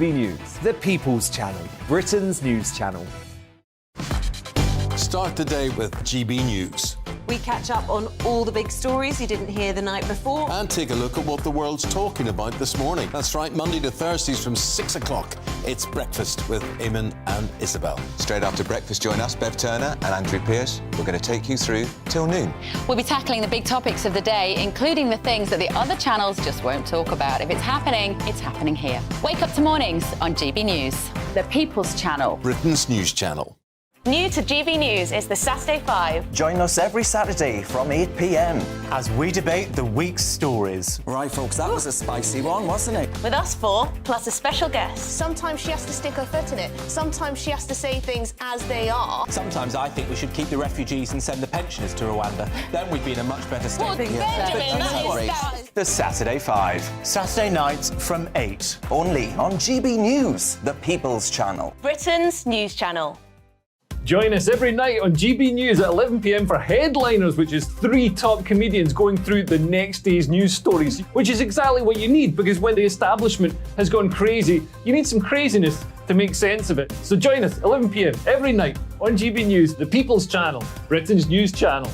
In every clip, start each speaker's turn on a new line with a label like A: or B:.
A: News, the People's Channel, Britain's news channel.
B: Start the day with GB News.
C: We catch up on all the big stories you didn't hear the night before.
B: And take a look at what the world's talking about this morning. That's right, Monday to Thursdays from 6 o'clock. It's Breakfast with Eamon and Isabel.
D: Straight after breakfast, join us, Bev Turner and Andrew Pearce. We're going to take you through till noon.
E: We'll be tackling the big topics of the day, including the things that the other channels just won't talk about. If it's happening here. Wake up to mornings on GB News, the People's Channel,
B: Britain's news channel.
F: New to GB News is the Saturday 5.
G: Join us every Saturday from 8 p.m.
A: as we debate the week's stories.
G: Right, folks, that was a spicy one, wasn't it?
F: With us 4, plus a special guest.
H: Sometimes she has to stick her foot in it. Sometimes she has to say things as they are.
I: Sometimes I think we should keep the refugees and send the pensioners to Rwanda. Then we'd be in a much better state.
F: Well, Benjamin, that is...
A: The Saturday 5, Saturday nights from 8.
G: Only on GB News, the People's Channel.
F: Britain's news channel.
J: Join us every night on GB News at 11 p.m. for Headliners, which is 3 top comedians going through the next day's news stories, which is exactly what you need, because when the establishment has gone crazy, you need some craziness to make sense of it. So join us 11 p.m. every night on GB News, the People's Channel, Britain's news channel.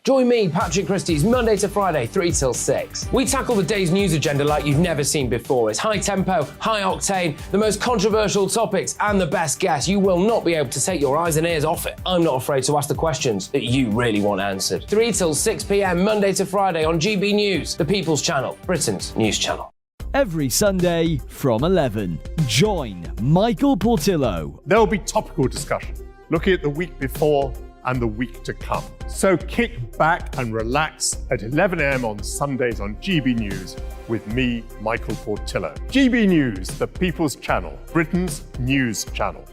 K: Join me, Patrick Christie's, Monday to Friday, 3 till 6. We tackle the day's news agenda like you've never seen before. It's high tempo, high octane, the most controversial topics, and the best guests. You will not be able to take your eyes and ears off it. I'm not afraid to ask the questions that you really want answered. 3 till 6 p.m, Monday to Friday on GB News, the People's Channel, Britain's news channel.
L: Every Sunday from 11, join Michael Portillo.
M: There will be topical discussion, looking at the week before and the week to come. So kick back and relax at 11 a.m. on Sundays on GB News with me, Michael Portillo. GB News, the People's Channel, Britain's news channel.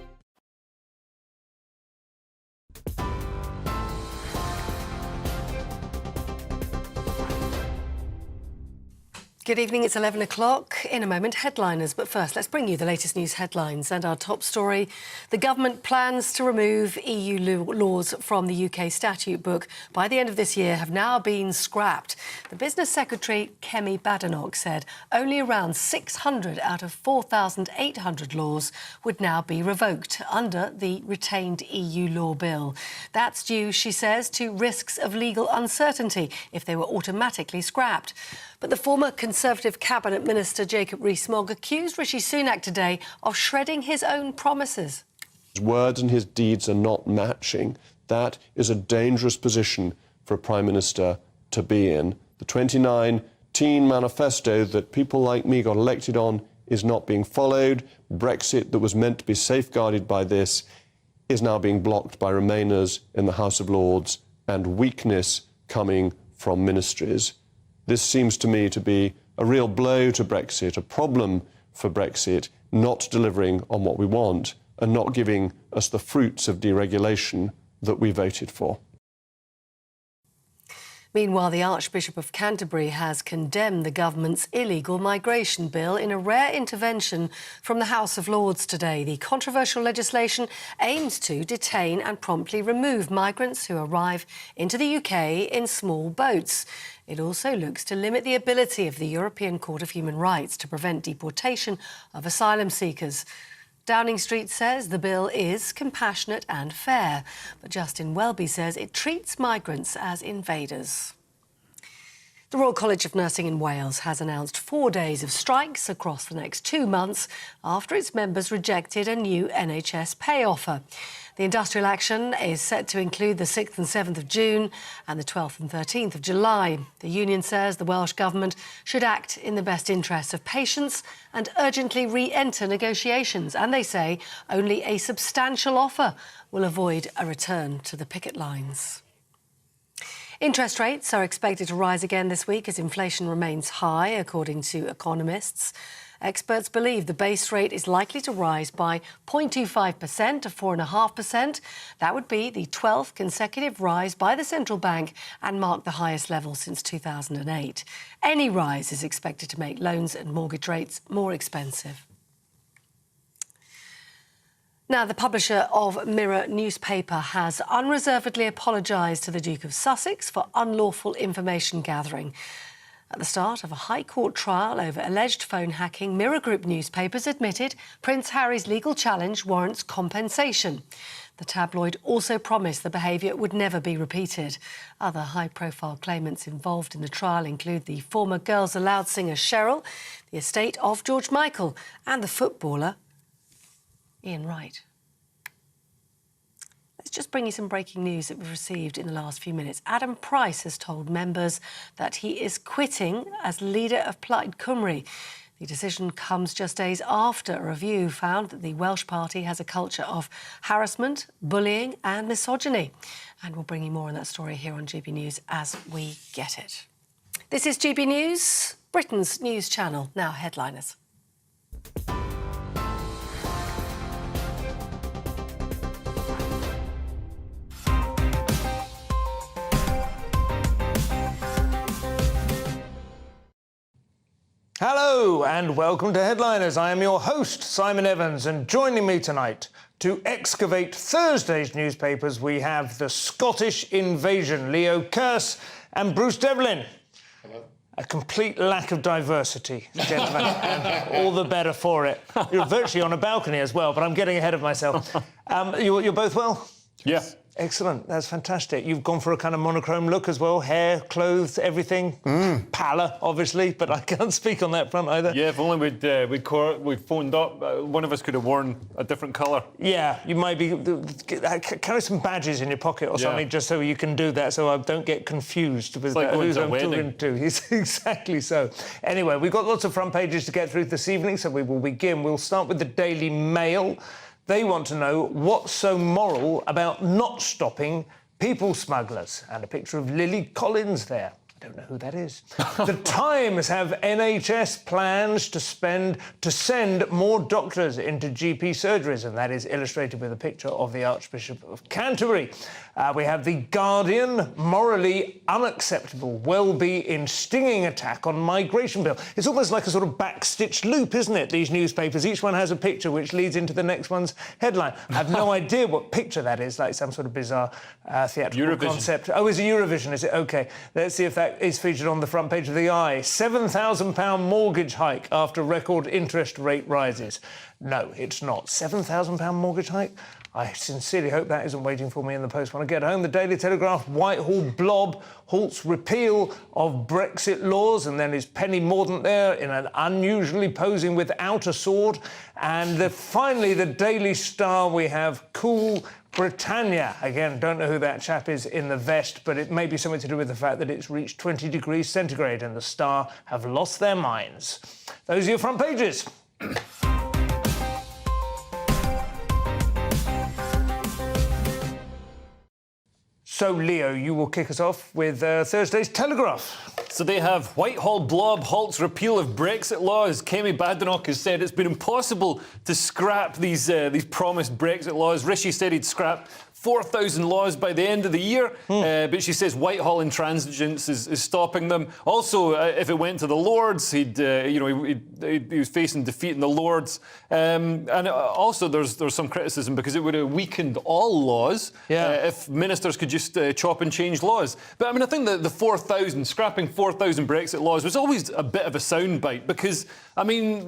N: Good evening, it's 11 o'clock. In a moment, headliners. But first, let's bring you the latest news headlines. And our top story, the government plans to remove EU laws from the UK statute book by the end of this year have now been scrapped. The Business Secretary, Kemi Badenoch, said only around 600 out of 4,800 laws would now be revoked under the retained EU law bill. That's due, she says, to risks of legal uncertainty if they were automatically scrapped. But the former Conservative Cabinet Minister Jacob Rees-Mogg accused Rishi Sunak today of shredding his own promises.
O: His words and his deeds are not matching. That is a dangerous position for a Prime Minister to be in. The 2019 manifesto that people like me got elected on is not being followed. Brexit, that was meant to be safeguarded by this, is now being blocked by Remainers in the House of Lords, and weakness coming from ministries. This seems to me to be a real blow to Brexit, a problem for Brexit, not delivering on what we want and not giving us the fruits of deregulation that we voted for.
N: Meanwhile, the Archbishop of Canterbury has condemned the government's illegal migration bill in a rare intervention from the House of Lords today. The controversial legislation aims to detain and promptly remove migrants who arrive into the UK in small boats. It also looks to limit the ability of the European Court of Human Rights to prevent deportation of asylum seekers. Downing Street says the bill is compassionate and fair, but Justin Welby says it treats migrants as invaders. The Royal College of Nursing in Wales has announced 4 days of strikes across the next 2 months after its members rejected a new NHS pay offer. The industrial action is set to include the 6th and 7th of June and the 12th and 13th of July. The union says the Welsh Government should act in the best interests of patients and urgently re-enter negotiations. And they say only a substantial offer will avoid a return to the picket lines. Interest rates are expected to rise again this week as inflation remains high, according to economists. Experts believe the base rate is likely to rise by 0.25% to 4.5%. That would be the 12th consecutive rise by the central bank and mark the highest level since 2008. Any rise is expected to make loans and mortgage rates more expensive. Now, the publisher of Mirror newspaper has unreservedly apologised to the Duke of Sussex for unlawful information gathering. At the start of a High Court trial over alleged phone hacking, Mirror Group newspapers admitted Prince Harry's legal challenge warrants compensation. The tabloid also promised the behaviour would never be repeated. Other high-profile claimants involved in the trial include the former Girls Aloud singer Cheryl, the estate of George Michael and the footballer Ian Wright. Let's just bring you some breaking news that we've received in the last few minutes. Adam Price has told members that he is quitting as leader of Plaid Cymru. The decision comes just days after a review found that the Welsh Party has a culture of harassment, bullying and misogyny. And we'll bring you more on that story here on GB News as we get it. This is GB News, Britain's news channel. Now, headliners.
P: Hello and welcome to Headliners. I am your host, Simon Evans, and joining me tonight to excavate Thursday's newspapers, we have the Scottish Invasion, Leo Kearse and Bruce Devlin. Hello. A complete lack of diversity, gentlemen, and all the better for it. You're virtually on a balcony as well, but I'm getting ahead of myself. You're both well?
J: Yeah.
P: Excellent, that's fantastic. You've gone for a kind of monochrome look as well, hair, clothes, everything. Pallor, obviously, but I can't speak on that front either.
J: Yeah, if only we'd phoned up, one of us could have worn a different colour.
P: Yeah, you might be... Carry some badges in your pocket or something just so you can do that, so I don't get confused with who I'm talking to. Exactly so. Anyway, we've got lots of front pages to get through this evening, so we will begin. We'll start with the Daily Mail. They want to know what's so moral about not stopping people smugglers. And a picture of Lily Collins there. I don't know who that is. The Times have NHS plans to send more doctors into GP surgeries, and that is illustrated with a picture of the Archbishop of Canterbury. We have The Guardian, morally unacceptable, will be in stinging attack on migration bill. It's almost like a sort of backstitched loop, isn't it, these newspapers? Each one has a picture which leads into the next one's headline. I have no idea what picture that is, like some sort of bizarre theatrical concept. Oh, is it Eurovision, is it? OK. Let's see if that is featured on the front page of the Eye. £7,000 mortgage hike after record interest rate rises. No, it's not. £7,000 mortgage hike? I sincerely hope that isn't waiting for me in the post when I get home. The Daily Telegraph, Whitehall blob halts repeal of Brexit laws, and then is Penny Mordaunt there in an unusually posing without a sword. And finally, the Daily Star, we have Cool Britannia. Again, don't know who that chap is in the vest, but it may be something to do with the fact that it's reached 20 degrees centigrade and the Star have lost their minds. Those are your front pages. So, Leo, you will kick us off with Thursday's Telegraph.
J: So they have Whitehall blob halts repeal of Brexit laws. Kemi Badenoch has said it's been impossible to scrap these promised Brexit laws. Rishi said he'd scrap 4,000 laws by the end of the year, but she says Whitehall intransigence is stopping them. Also, if it went to the Lords, he was facing defeat in the Lords. And also, there's some criticism because it would have weakened all laws if ministers could just chop and change laws. But I mean, I think that the scrapping 4,000 Brexit laws was always a bit of a soundbite because, I mean,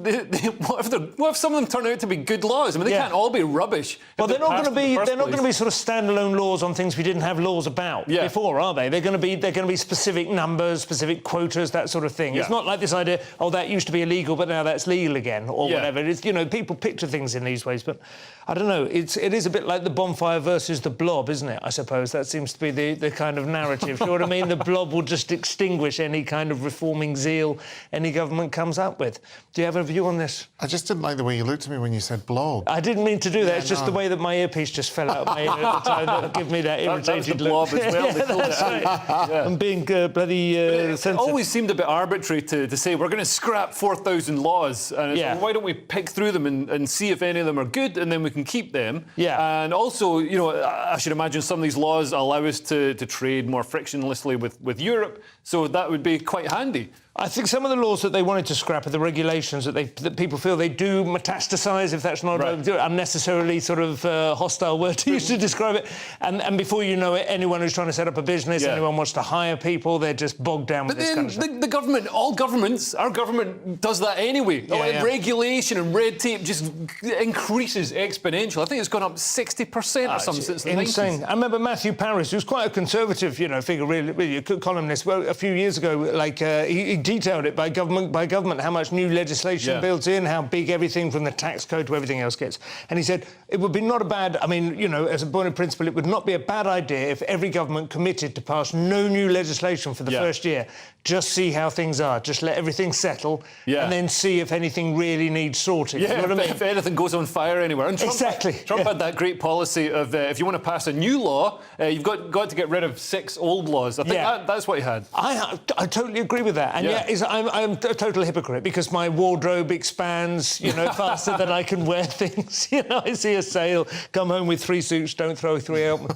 J: what if some of them turn out to be good laws? I mean, they can't all be rubbish.
P: Well, they're not going to be sort of standalone laws on things we didn't have laws about before, are they? They're going to be specific numbers, specific quotas, that sort of thing. It's not like this idea, oh, that used to be illegal, but now that's legal again, or whatever. It's, people picture things in these ways, but I don't know. It is a bit like the bonfire versus the blob, isn't it? I suppose that seems to be the kind of narrative. You know what I mean? The blob will just extinguish any kind of reforming zeal any government comes up with. Do you have a view on this?
Q: I just didn't like the way you looked at me when you said blob.
P: I didn't mean to do that. It's just the way that my earpiece just fell out of my ear at the time that gave me that irritated look.
J: Blob as well.
P: That's right. I'm being bloody sensitive.
J: It always seemed a bit arbitrary to say we're going to scrap 4,000 laws. And it's why don't we pick through them and see if any of them are good, and then we can keep them.
P: Yeah.
J: And also, I should imagine some of these laws allow us to trade more frictionlessly with Europe, so that would be quite handy.
P: I think some of the laws that they wanted to scrap are the regulations that people feel they do metastasise, if that's not unnecessarily sort of hostile word to use to describe it. And before you know it, anyone who's trying to set up a business, anyone wants to hire people, they're just bogged down with this kind of stuff.
J: The government, all governments, our government does that anyway. Regulation and red tape just increases exponentially. I think it's gone up 60% or something since the 90s.
P: Insane. I remember Matthew Parris, who's quite a conservative, figure, really a columnist. Well, a few years ago, he detailed it by government how much new legislation built in, how big everything from the tax code to everything else gets. And he said it would be not a bad, as a point of principle, it would not be a bad idea if every government committed to pass no new legislation for the first year. Just see how things are. Just let everything settle and then see if anything really needs sorting.
J: Yeah,
P: you know what I mean?
J: If anything goes on fire anywhere. And Trump had that great policy of if you want to pass a new law, you've got to get rid of 6 old laws. I think that's what he had.
P: I totally agree with that. And I'm a total hypocrite because my wardrobe expands, faster than I can wear things. I see a sale, come home with 3 suits, don't throw 3 out.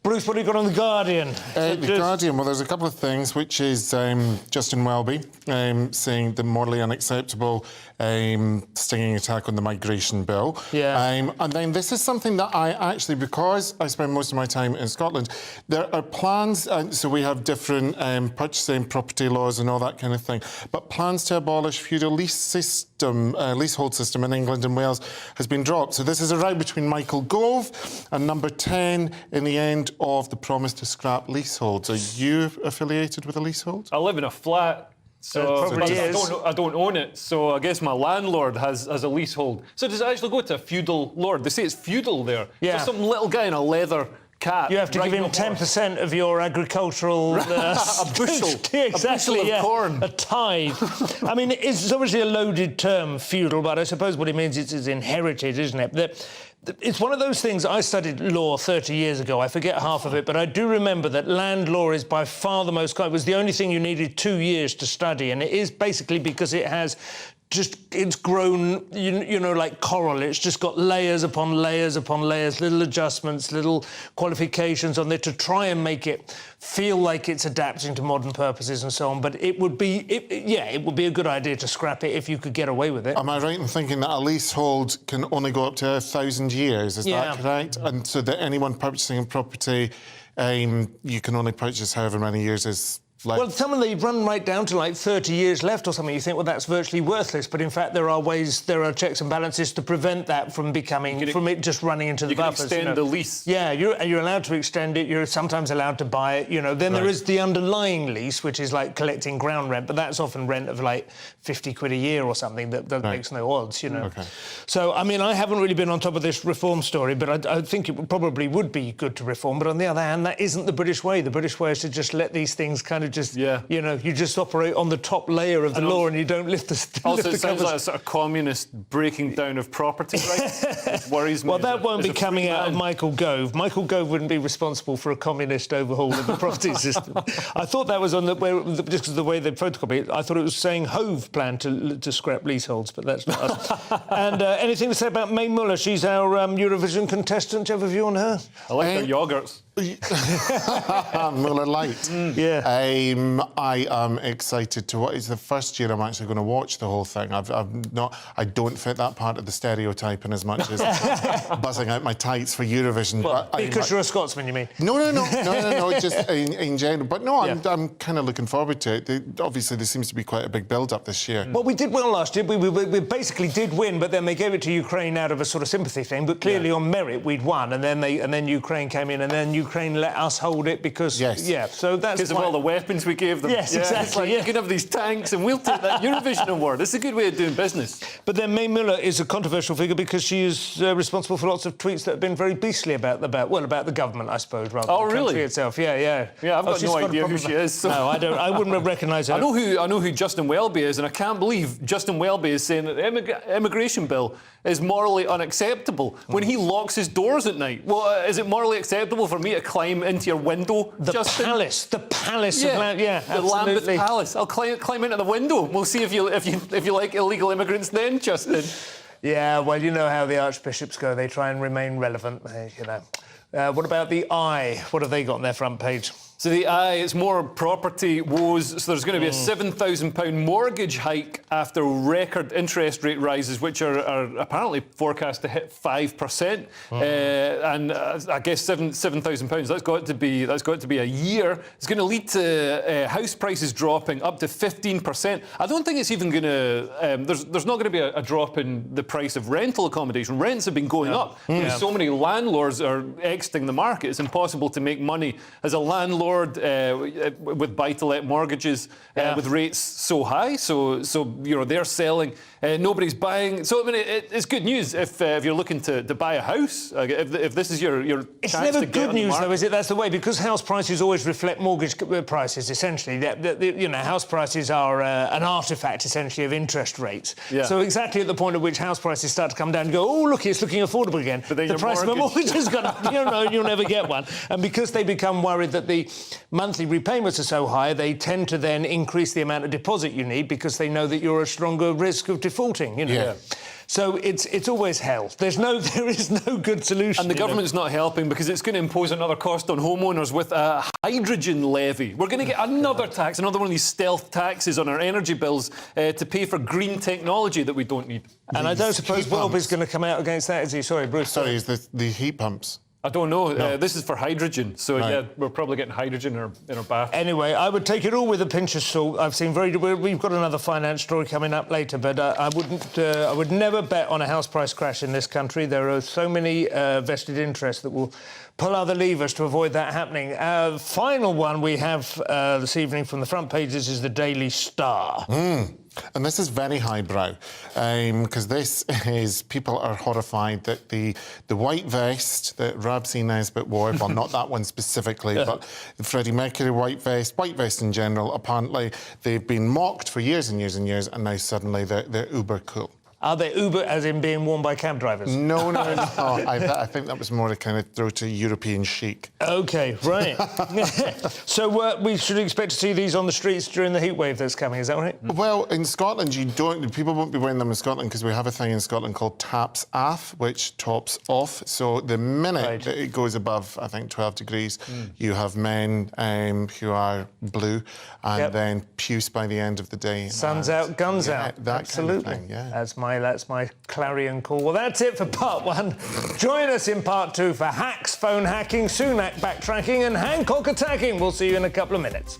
P: Bruce, what have you got on The Guardian?
Q: The Guardian, well, there's a couple of things, which is Justin Welby saying the morally unacceptable stinging attack on the migration bill. And then this is something that I actually, because I spend most of my time in Scotland, there are plans, so we have different purchasing, property laws and all that kind of thing, but plans to abolish feudal leasehold system in England and Wales has been dropped. So this is a row between Michael Gove and Number 10 in the end of the promise to scrap leaseholds. Are you affiliated with a leasehold?
J: I live in a flat, so I don't own it. So I guess my landlord has a leasehold. So does it actually go to a feudal lord? They say it's feudal there.
P: Yeah.
J: So some little guy in a leather cap.
P: You have to give him 10% of your agricultural...
J: a bushel.
P: Exactly,
J: of corn.
P: A tithe. I mean, it's obviously a loaded term, feudal, but I suppose what it means is it's inherited, isn't it? It's one of those things. I studied law 30 years ago. I forget half of it, but I do remember that land law is by far the most... It was the only thing you needed 2 years to study, and it is basically because it has... it's grown, like coral. It's just got layers upon layers upon layers, little adjustments, little qualifications on there to try and make it feel like it's adapting to modern purposes and so on. But it would be a good idea to scrap it if you could get away with it.
Q: Am I right in thinking that a leasehold can only go up to 1,000 years? Is that correct? And so that anyone purchasing a property, you can only purchase however many years is...
P: Well, some of them run right down to like 30 years left or something. You think, well, that's virtually worthless. But in fact, there are checks and balances to prevent that from it just running into the buffers.
J: You can extend the lease.
P: Yeah, you're allowed to extend it. You're sometimes allowed to buy it. Then there is the underlying lease, which is like collecting ground rent, but that's often rent of like 50 quid a year or something that makes no odds, Okay. So, I mean, I haven't really been on top of this reform story, but I think it probably would be good to reform. But on the other hand, that isn't the British way. The British way is to just let these things kind of you just operate on the top layer of the law and you don't lift the
J: Also, it sounds like a sort of communist breaking down of property rights. It worries me.
P: Well, that won't be coming out of Michael Gove. Michael Gove wouldn't be responsible for a communist overhaul of the property system. I thought that was on just because of the way they photocopy it. I thought it was saying Hove planned to scrap leaseholds, but that's not us. And anything to say about May Muller? She's our Eurovision contestant. Do you have a view on her?
J: I like her yoghurts.
Q: Muller Light. I am excited to watch. It's the first year I'm actually going to watch the whole thing. I don't fit that part of the stereotyping as much as buzzing out my tights for Eurovision.
P: Well, because you're a Scotsman, you mean?
Q: No. Just in general. But no, I'm kind of looking forward to it. Obviously, there seems to be quite a big build-up this year.
P: Well, we did well last year. We basically did win, but then they gave it to Ukraine out of a sort of sympathy thing. But clearly, on merit, we'd won, and then Ukraine came in, and then Ukraine let us hold it because so that's
J: because of all the weapons we gave them.
P: Yes, exactly.
J: It's like, you can have these tanks and we'll take that Eurovision award. It's a good way of doing business.
P: But then May Muller is a controversial figure because she is responsible for lots of tweets that have been very beastly about the government, I suppose, rather than the country itself. Yeah,
J: I've got no idea who she is. So.
P: No, I don't. I wouldn't recognise her.
J: I know who Justin Welby is, and I can't believe Justin Welby is saying that the immigration bill is morally unacceptable when he locks his doors at night. Well, is it morally acceptable for me to climb into your window, Justin?
P: The palace of
J: the Lambeth Palace. I'll climb into the window. We'll see if you like illegal immigrants then, Justin.
P: Yeah, well, you know how the archbishops go. They try and remain relevant, What about the Eye? What have they got on their front page?
J: So it's more property woes. So there's going to be a £7,000 mortgage hike after record interest rate rises, which are apparently forecast to hit 5%. And I guess £7,000. That's got to be a year. It's going to lead to house prices dropping up to 15%. I don't think it's even going to. There's not going to be a drop in the price of rental accommodation. Rents have been going up. So many landlords are exiting the market. It's impossible to make money as a landlord with buy-to-let mortgages with rates so high. So they're selling. Nobody's buying. So I mean, it's good news if you're looking to buy a house. If this is your
P: it's
J: chance
P: never
J: to get
P: good
J: on the
P: news
J: market.
P: though, is it? That's the way, because house prices always reflect mortgage prices. Essentially, house prices are an artifact essentially of interest rates. So exactly at the point at which house prices start to come down, you go, oh look, it's looking affordable again. But the price of a mortgage has gone up. You'll never get one. And because they become worried that the monthly repayments are so high, they tend to then increase the amount of deposit you need because they know that you're at stronger risk of defaulting. So it's always hell. There is no good solution.
J: And the government's not helping because it's going to impose another cost on homeowners with a hydrogen levy. We're going to get another tax, another one of these stealth taxes on our energy bills to pay for green technology that we don't need.
P: And I don't suppose Bob is going to come out against that, is he? Sorry, Bruce.
Q: Sorry, is the heat pumps?
J: I don't know.
Q: No.
J: This is for hydrogen, so we're probably getting hydrogen in our bath.
P: Anyway, I would take it all with a pinch of salt. We've got another finance story coming up later, but I would never bet on a house price crash in this country. There are so many vested interests that will pull other levers to avoid that happening. The final one we have this evening from the front pages is the Daily Star.
Q: And this is very highbrow, because this is, people are horrified that the white vest that Rabsy Nesbitt wore, well, not that one specifically, but Freddie Mercury white vest in general, apparently they've been mocked for years and years and years, and now suddenly they're uber cool.
P: Are they Uber as in being worn by cab drivers?
Q: No. I think that was more to kind of throw to European chic.
P: OK, right. So we should expect to see these on the streets during the heatwave that's coming, is that right?
Q: Well, in Scotland, people won't be wearing them in Scotland because we have a thing in Scotland called taps off, which tops off. So the minute that it goes above, I think, 12 degrees, you have men who are blue and then puce by the end of the day.
P: Sun's out, guns out.
Q: That
P: Absolutely.
Q: Kind of thing,
P: That's my clarion call. Well, that's it for part one. Join us in part two for hacks, phone hacking, Sunak backtracking and Hancock attacking. We'll see you in a couple of minutes.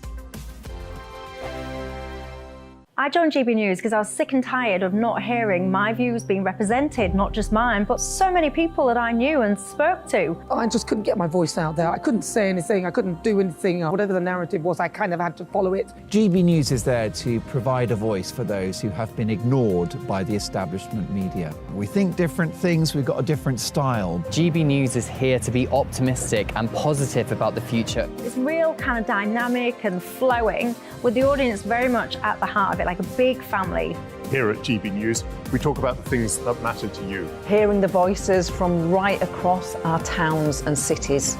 R: I joined GB News because I was sick and tired of not hearing my views being represented, not just mine, but so many people that I knew and spoke to.
S: I just couldn't get my voice out there. I couldn't say anything. I couldn't do anything. Whatever the narrative was, I kind of had to follow it.
T: GB News is there to provide a voice for those who have been ignored by the establishment media. We think different things, we've got a different style.
U: GB News is here to be optimistic and positive about the future.
R: It's real kind of dynamic and flowing, with the audience very much at the heart of it, like a big family.
M: Here at GB News, we talk about the things that matter to you.
V: Hearing the voices from right across our towns and cities,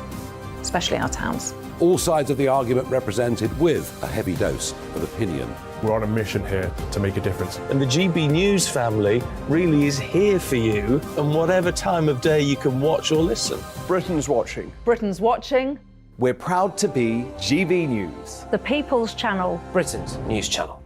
V: especially our towns.
W: All sides of the argument represented with a heavy dose of opinion.
X: We're on a mission here to make a difference.
Y: And the GB News family really is here for you, and whatever time of day you can watch or listen.
A: Britain's watching.
V: Britain's watching.
A: We're proud to be GB News.
R: The People's Channel.
K: Britain's news channel.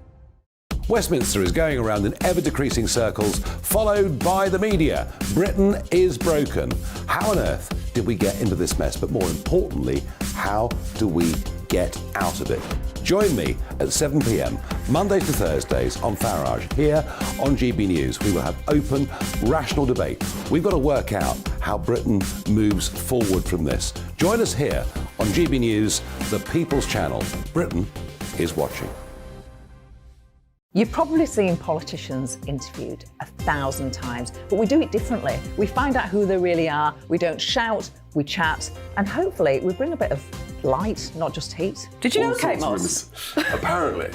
W: Westminster is going around in ever-decreasing circles, followed by the media. Britain is broken. How on earth did we get into this mess? But more importantly, how do we get out of it? Join me at 7 p.m, Mondays to Thursdays on Farage, here on GB News. We will have open, rational debate. We've got to work out how Britain moves forward from this. Join us here on GB News, the People's Channel. Britain is watching.
V: You've probably seen politicians interviewed 1,000 times, but we do it differently. We find out who they really are, we don't shout, we chat, and hopefully we bring a bit of light, not just heat. Did you know Kate Moss?
W: Apparently.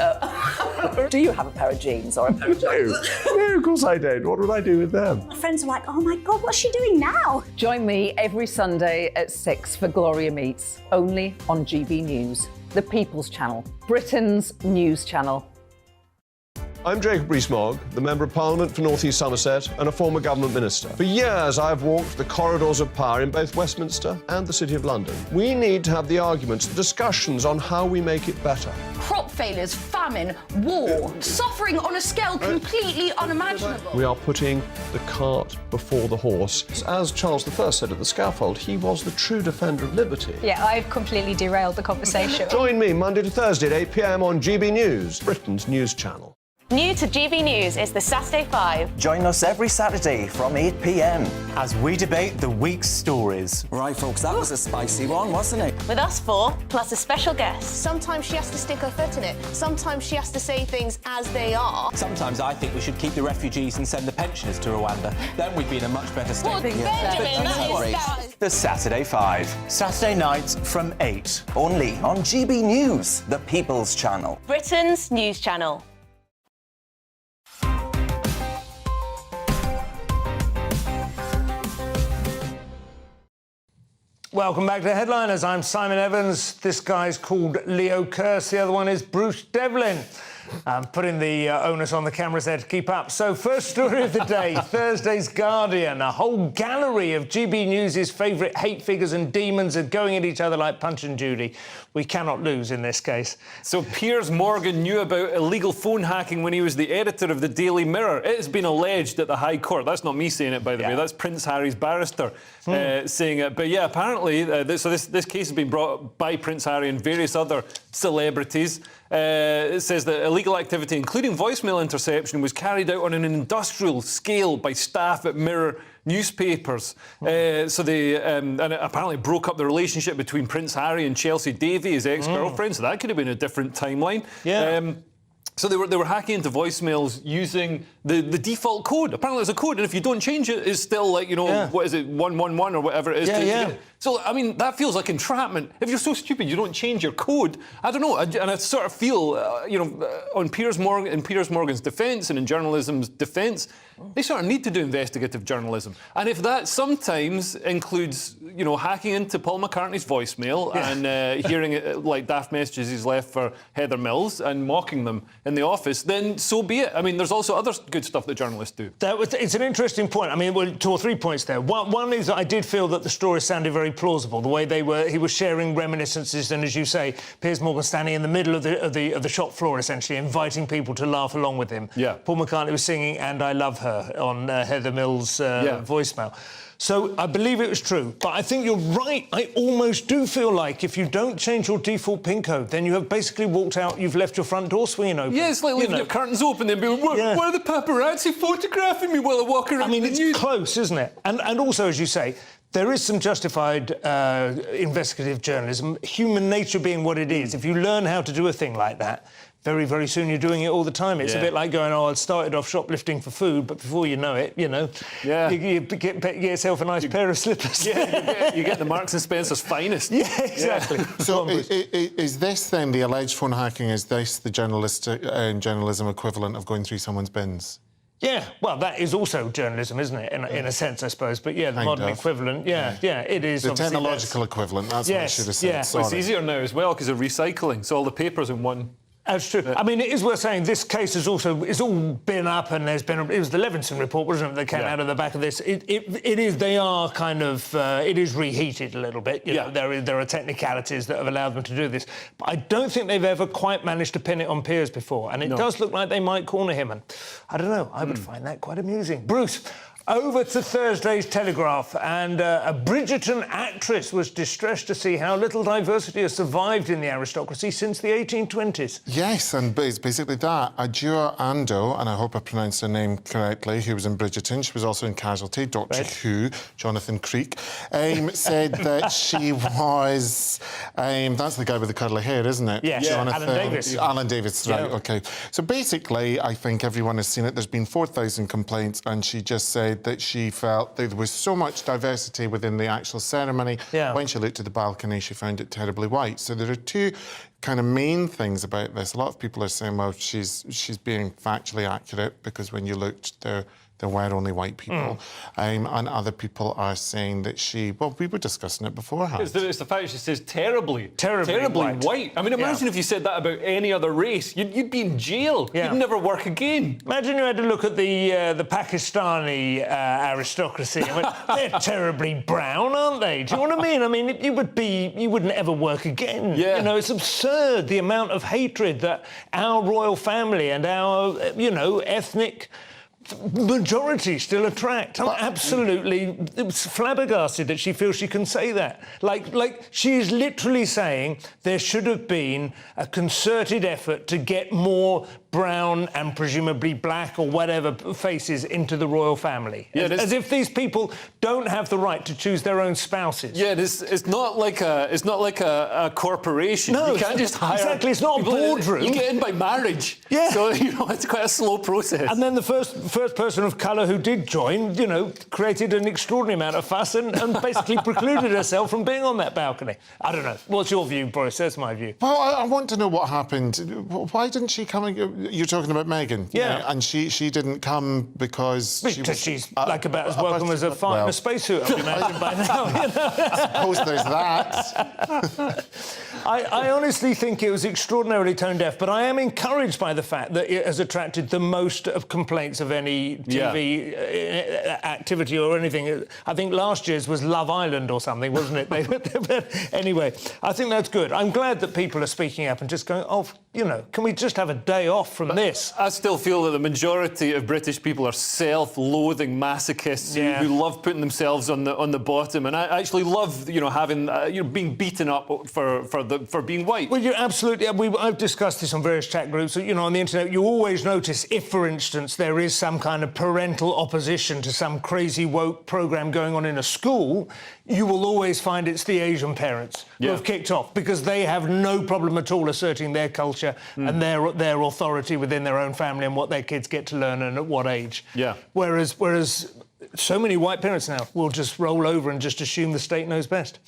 V: Do you have a pair of jeans or a pair of jeans?
X: No, of course I don't. What would I do with them?
Z: My friends are like, oh my God, what's she doing now?
V: Join me every Sunday at 6 for Gloria Meets, only on GB News, the People's Channel, Britain's news channel.
O: I'm Jacob Rees-Mogg, the Member of Parliament for North East Somerset and a former government minister. For years, I have walked the corridors of power in both Westminster and the City of London. We need to have the arguments, the discussions on how we make it better.
B: Crop failures, famine, war, suffering on a scale completely unimaginable.
O: We are putting the cart before the horse. As Charles I said at the scaffold, he was the true defender of liberty.
C: Yeah, I've completely derailed the conversation.
O: Join me Monday to Thursday at 8 p.m. on GB News, Britain's news channel.
F: New to GB News is the Saturday 5.
G: Join us every Saturday from 8 p.m.
A: as we debate the week's stories.
G: Right, folks, that was a spicy one, wasn't it?
F: With us four, plus a special guest.
D: Sometimes she has to stick her foot in it. Sometimes she has to say things as they are.
A: Sometimes I think we should keep the refugees and send the pensioners to Rwanda. Then we'd be in a much better state.
D: Well, Benjamin, that is...
A: The Saturday 5. Saturday nights from 8.
G: Only on GB News, the People's Channel.
F: Britain's news channel.
P: Welcome back to Headliners. I'm Simon Evans. This guy's called Leo Kearse. The other one is Bruce Devlin. I'm putting the onus on the cameras there to keep up. So, first story of the day, Thursday's Guardian. A whole gallery of GB News' favourite hate figures and demons are going at each other like Punch and Judy. We cannot lose in this case.
J: So Piers Morgan knew about illegal phone hacking when he was the editor of the Daily Mirror. It has been alleged at the High Court. That's not me saying it, by the way. That's Prince Harry's barrister saying it. But yeah, apparently, this case has been brought by Prince Harry and various other celebrities. It says that illegal activity, including voicemail interception, was carried out on an industrial scale by staff at Mirror newspapers. So they and it apparently broke up the relationship between Prince Harry and Chelsea Davy, his ex-girlfriend. So that could have been a different timeline.
P: Yeah.
J: So they were hacking into voicemails using the default code. Apparently there's a code, and if you don't change it, it's still like, what is it, 111 or whatever it is. So, I mean, that feels like entrapment. If you're so stupid you don't change your code, I don't know. And I sort of feel, on Piers Morgan's defence and in journalism's defence, they sort of need to do investigative journalism. And if that sometimes includes, hacking into Paul McCartney's voicemail and hearing it like daft messages he's left for Heather Mills and mocking them in the office, then so be it. I mean, there's also other good stuff that journalists do.
P: It's an interesting point. I mean, well, 2 or 3 points there. One is that I did feel that the story sounded very plausible. The way he was sharing reminiscences, and as you say, Piers Morgan standing in the middle of the shop floor, essentially inviting people to laugh along with him.
J: Yeah.
P: Paul McCartney was singing "And I Love Her" on Heather Mills' voicemail. So I believe it was true. But I think you're right. I almost do feel like if you don't change your default PIN code, then you have basically walked out, you've left your front door swinging open.
J: Yeah, it's like leaving your curtains open and being like, why are the paparazzi photographing me while I walk around?
P: I mean, it's close, isn't it? And also, as you say, there is some justified investigative journalism, human nature being what it is. If you learn how to do a thing like that, very, very soon you're doing it all the time. It's a bit like going, I started off shoplifting for food, but before you know it, you get yourself a nice pair of slippers.
J: Yeah, you get the Marks and Spencer's finest.
P: Yeah, exactly.
Q: So is this then, the alleged phone hacking, is this the journalism equivalent of going through someone's bins?
P: Yeah, well, that is also journalism, isn't it? In a sense, I suppose. But yeah, the modern equivalent, it is.
Q: The technological equivalent, that's what I should have said.
P: Yeah.
J: Well, it's easier now as well because of recycling, so all the paper's in one.
P: That's true. I mean, it is worth saying this case is all been up, and it was the Levinson report, wasn't it, that came out of the back of this. It is reheated a little bit. There are technicalities that have allowed them to do this. But I don't think they've ever quite managed to pin it on Piers before, and it does look like they might corner him, and I don't know, I would find that quite amusing. Bruce, over to Thursday's Telegraph, and a Bridgerton actress was distressed to see how little diversity has survived in the aristocracy since the 1820s.
Q: Yes, and it's basically that. Adjua Ando, and I hope I pronounced her name correctly, who was in Bridgerton, she was also in Casualty, Doctor Who, Jonathan Creek, said that she was... that's the guy with the curly hair, isn't it?
P: Yes,
Q: Jonathan,
P: Alan Davis.
Q: Alan Davis, right, OK. So basically, I think everyone has seen it. There's been 4,000 complaints, and she just said that she felt there was so much diversity within the actual ceremony. When she looked at the balcony, she found it terribly white. So there are two kind of main things about this. A lot of people are saying, well, she's being factually accurate because when you looked, there there were only white people. And other people are saying that she... Well, we were discussing it beforehand.
J: It's the fact she says terribly
P: white.
J: white. I mean, imagine if you said that about any other race. You'd be in jail.
P: Yeah.
J: You'd never work again.
P: Imagine you had to look at the Pakistani aristocracy. I mean, they're terribly brown, aren't they? Do you know what I mean? I mean, you wouldn't ever work again.
J: Yeah.
P: You know, it's absurd the amount of hatred that our royal family and our, ethnic majority still attract. I'm absolutely flabbergasted that she feels she can say that. Like she is literally saying there should have been a concerted effort to get more brown and presumably black or whatever faces into the royal family.
J: Yeah,
P: as if these people don't have the right to choose their own spouses.
J: Yeah, it's not like a corporation.
P: No,
J: you can't just hire.
P: Exactly, it's not a boardroom.
J: You get in by marriage.
P: Yeah.
J: So it's quite a slow process.
P: And then the first person of colour who did join, created an extraordinary amount of fuss and basically precluded herself from being on that balcony. I don't know. What's your view, Boris? That's my view.
Q: Well, I want to know what happened. Why didn't she come? You're talking about Meghan.
P: Yeah.
Q: And she didn't come because
P: she's like about as welcome as a fart in a spacesuit, I would imagine, by now.
Q: I suppose there's that.
P: I honestly think it was extraordinarily tone deaf, but I am encouraged by the fact that it has attracted the most of complaints of any TV activity or anything. I think last year's was Love Island or something, wasn't it? Anyway, I think that's good. I'm glad that people are speaking up and just going, can we just have a day off from this?
J: I still feel that the majority of British people are self-loathing masochists who love putting themselves on the bottom, and I actually love having being beaten up for being white.
P: Well, you're absolutely. I've discussed this on various chat groups. On the internet, you always notice if, for instance, there is some kind of parental opposition to some crazy woke programme going on in a school, you will always find it's the Asian parents who have kicked off because they have no problem at all asserting their culture and their authority within their own family and what their kids get to learn and at what age.
J: Yeah.
P: Whereas so many white parents now will just roll over and just assume the state knows best.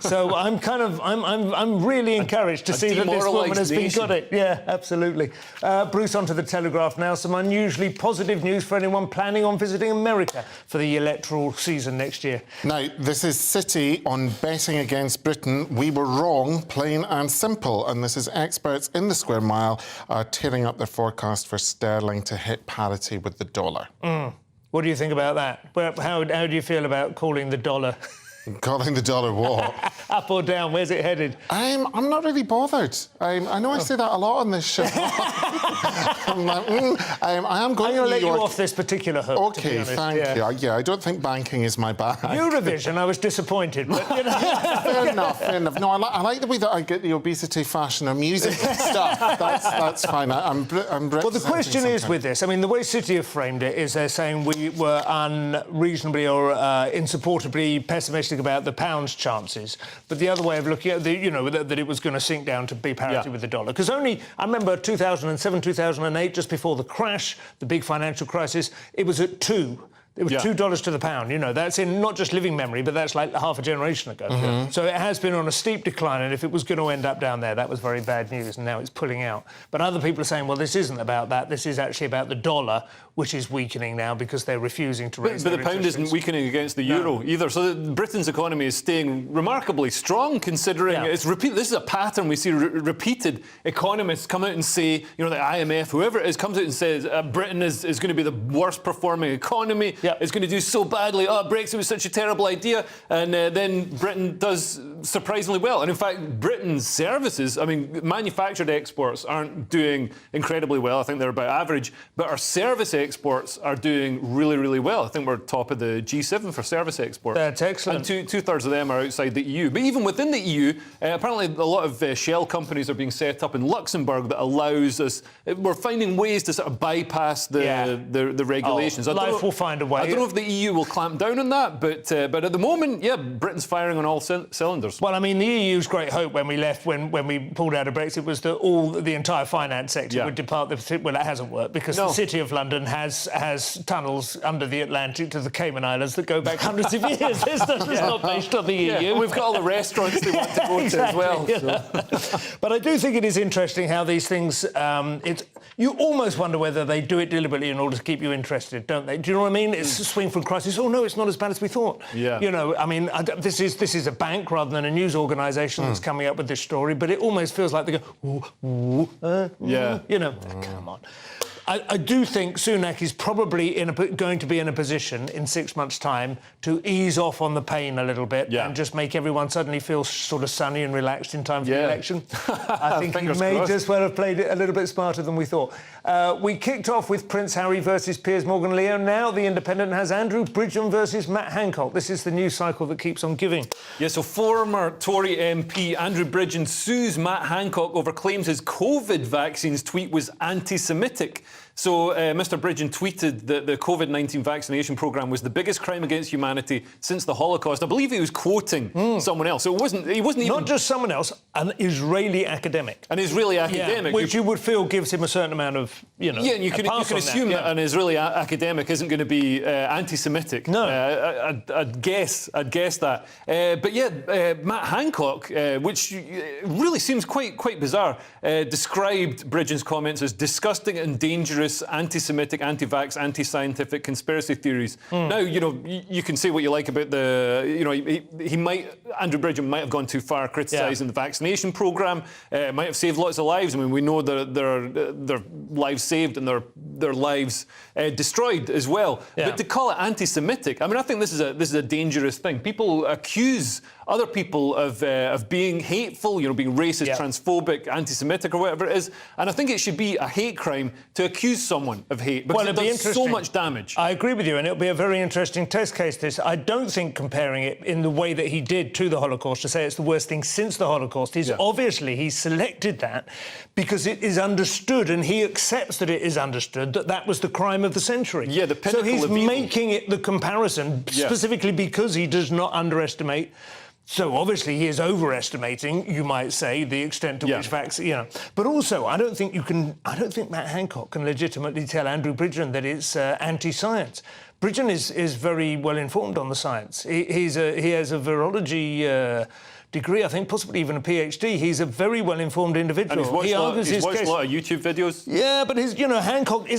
P: So I'm really encouraged to see that this woman has got it. Yeah, absolutely. Bruce, on to the Telegraph now. Some unusually positive news for anyone planning on visiting America for the electoral season next year.
Q: Now, this is City on betting against Britain. We were wrong, plain and simple. And this is experts in the square mile are tearing up their forecast for sterling to hit parity with the dollar.
P: What do you think about that? How do you feel about calling the dollar?
Q: Calling the dollar what?
P: Up or down? Where's it headed?
Q: I'm not really bothered. I know I say that a lot on this show. I'm like, I am going to
P: let you off this particular hook.
Q: OK, thank you. Yeah, I don't think banking is my bag.
P: Eurovision, I was disappointed, but
Q: fair enough. No, I like the way that I get the obesity, fashion, and music stuff. That's fine. I'm
P: well, the question is with this. I mean, the way City have framed it is they're saying we were unreasonably or insupportably pessimistic about the pound's chances, but the other way of looking at that it was going to sink down to be parity with the dollar. Because I remember 2007, 2008, just before the crash, the big financial crisis, it was at 2. It was $2 to the pound. That's in not just living memory, but that's like half a generation ago. So it has been on a steep decline, and if it was going to end up down there, that was very bad news, and now it's pulling out. But other people are saying, well, this isn't about that. This is actually about the dollar, which is weakening now because they're refusing to raise.
J: But the pound isn't weakening against the euro either. So Britain's economy is staying remarkably strong, considering it's repeat. This is a pattern we see repeated. Economists come out and say, the IMF, whoever it is, comes out and says Britain is going to be the worst performing economy. It's going to do so badly. Brexit was such a terrible idea. And then Britain does surprisingly well. And in fact, Britain's services, manufactured exports aren't doing incredibly well. I think they're about average. But our service exports are doing really, really well. I think we're top of the G7 for service exports.
P: That's excellent.
J: And two-thirds of them are outside the EU. But even within the EU, apparently a lot of shell companies are being set up in Luxembourg that allows us... We're finding ways to sort of bypass the regulations.
P: Life will find a way.
J: I don't know if the EU will clamp down on that, but at the moment, Britain's firing on all cylinders.
P: Well, the EU's great hope when we left, when we pulled out of Brexit, was that the entire finance sector would depart. Well, it hasn't worked because the City of London has tunnels under the Atlantic to the Cayman Islands that go back hundreds of years. It's not based on the EU.
J: And we've got all the restaurants they want to go to as well.
P: But I do think it is interesting how these things... You almost wonder whether they do it deliberately in order to keep you interested, don't they? Do you know what I mean? It's a swing from crisis. Oh no, it's not as bad as we thought.
J: Yeah.
P: You know, I mean, this is a bank rather than a news organisation that's coming up with this story, but it almost feels like they go,
J: yeah.
P: You know, come on. I do think Sunak is probably going to be in a position in 6 months' time to ease off on the pain a little bit and just make everyone suddenly feel sort of sunny and relaxed in time for the election. I think he may just well have played it a little bit smarter than we thought. We kicked off with Prince Harry versus Piers Morgan-Leo. Now The Independent has Andrew Bridgen versus Matt Hancock. This is the news cycle that keeps on giving.
J: Yeah, so former Tory MP Andrew Bridgen sues Matt Hancock over claims his COVID vaccines tweet was anti-Semitic. So Mr Bridgen tweeted that the COVID-19 vaccination programme was the biggest crime against humanity since the Holocaust. I believe he was quoting someone else. So he wasn't even...
P: Not just someone else, an Israeli academic.
J: An Israeli academic.
P: Which you would feel gives him a certain amount of, you know...
J: Yeah, and you can assume that an Israeli academic isn't going to be anti-Semitic.
P: No.
J: I'd guess that. But yeah, Matt Hancock, which really seems quite bizarre, described Bridgen's comments as disgusting and dangerous anti-Semitic, anti-vax, anti-scientific conspiracy theories. Now, you know, you can say what you like about Andrew Bridgen might have gone too far criticising the vaccination programme, might have saved lots of lives. I mean, we know that their lives saved and their lives destroyed as well. But to call it anti-Semitic, I mean, I think this is a dangerous thing. People accuse other people of being hateful, you know, being racist, transphobic, anti-Semitic or whatever it is. And I think it should be a hate crime to accuse someone of hate because it does so much damage.
P: I agree with you, and it'll be a very interesting test case, this. I don't think comparing it in the way that he did to the Holocaust, to say it's the worst thing since the Holocaust, is obviously he selected that because it is understood, and he accepts that it is understood, that that was the crime of the century.
J: Yeah, the pinnacle
P: of evil. So he's making it the comparison, specifically because he does not underestimate. So obviously he is overestimating, you might say, the extent to which vaccine, you know. But also, I don't think Matt Hancock can legitimately tell Andrew Bridgen that it's anti-science. Bridgen is very well informed on the science. He has a virology degree, I think, possibly even a PhD. He's a very well-informed individual.
J: And he's watched a lot of YouTube videos.
P: Yeah, but Hancock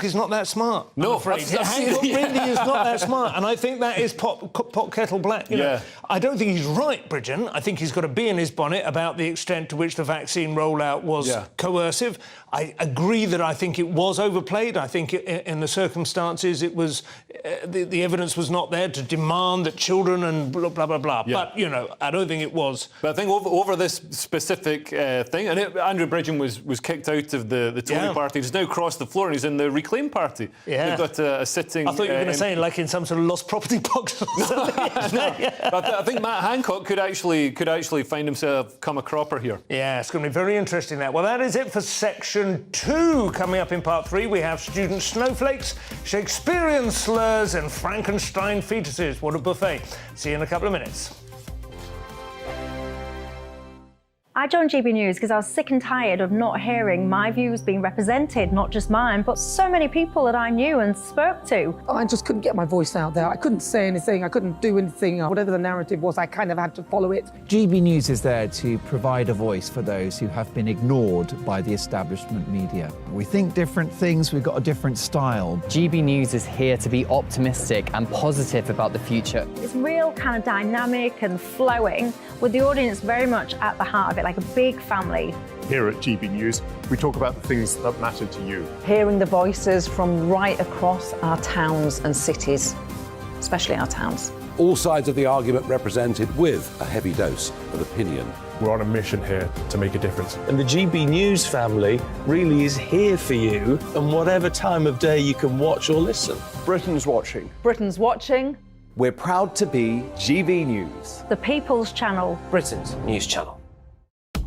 P: is not that smart.
J: No,
P: I'm afraid. Hancock really is not that smart, and I think that is pot kettle black. You know? I don't think he's right, Bridgen. I think he's got a bee in his bonnet about the extent to which the vaccine rollout was coercive. I agree that I think it was overplayed. I think in the circumstances it was the evidence was not there to demand that children and blah blah blah. But you know, I don't think it was.
J: But I think over this specific thing, and Andrew Bridgen was kicked out of the Tory party. He's now crossed the floor and he's in the Reclaim party.
P: Yeah.
J: They've got a sitting...
P: I thought you were going to say like in some sort of lost property box or something.
J: But I think Matt Hancock could actually find himself come a cropper here.
P: Yeah, it's going to be very interesting, that. Well, that is it for Section 2. Coming up in Part 3, we have student snowflakes, Shakespearean slurs and Frankenstein fetuses. What a buffet. See you in a couple of minutes.
R: I joined GB News because I was sick and tired of not hearing my views being represented, not just mine, but so many people that I knew and spoke to.
E: I just couldn't get my voice out there. I couldn't say anything. I couldn't do anything. Whatever the narrative was, I kind of had to follow it.
T: GB News is there to provide a voice for those who have been ignored by the establishment media. We think different things, we've got a different style.
U: GB News is here to be optimistic and positive about the future.
R: It's real kind of dynamic and flowing, with the audience very much at the heart of it, like a big family.
M: Here at GB News, we talk about the things that matter to you.
V: Hearing the voices from right across our towns and cities, especially our towns.
W: All sides of the argument represented with a heavy dose of opinion.
X: We're on a mission here to make a difference.
Y: And the GB News family really is here for you, and whatever time of day you can watch or listen.
X: Britain's watching.
V: Britain's watching.
G: We're proud to be GB News,
R: The People's Channel.
K: Britain's news channel.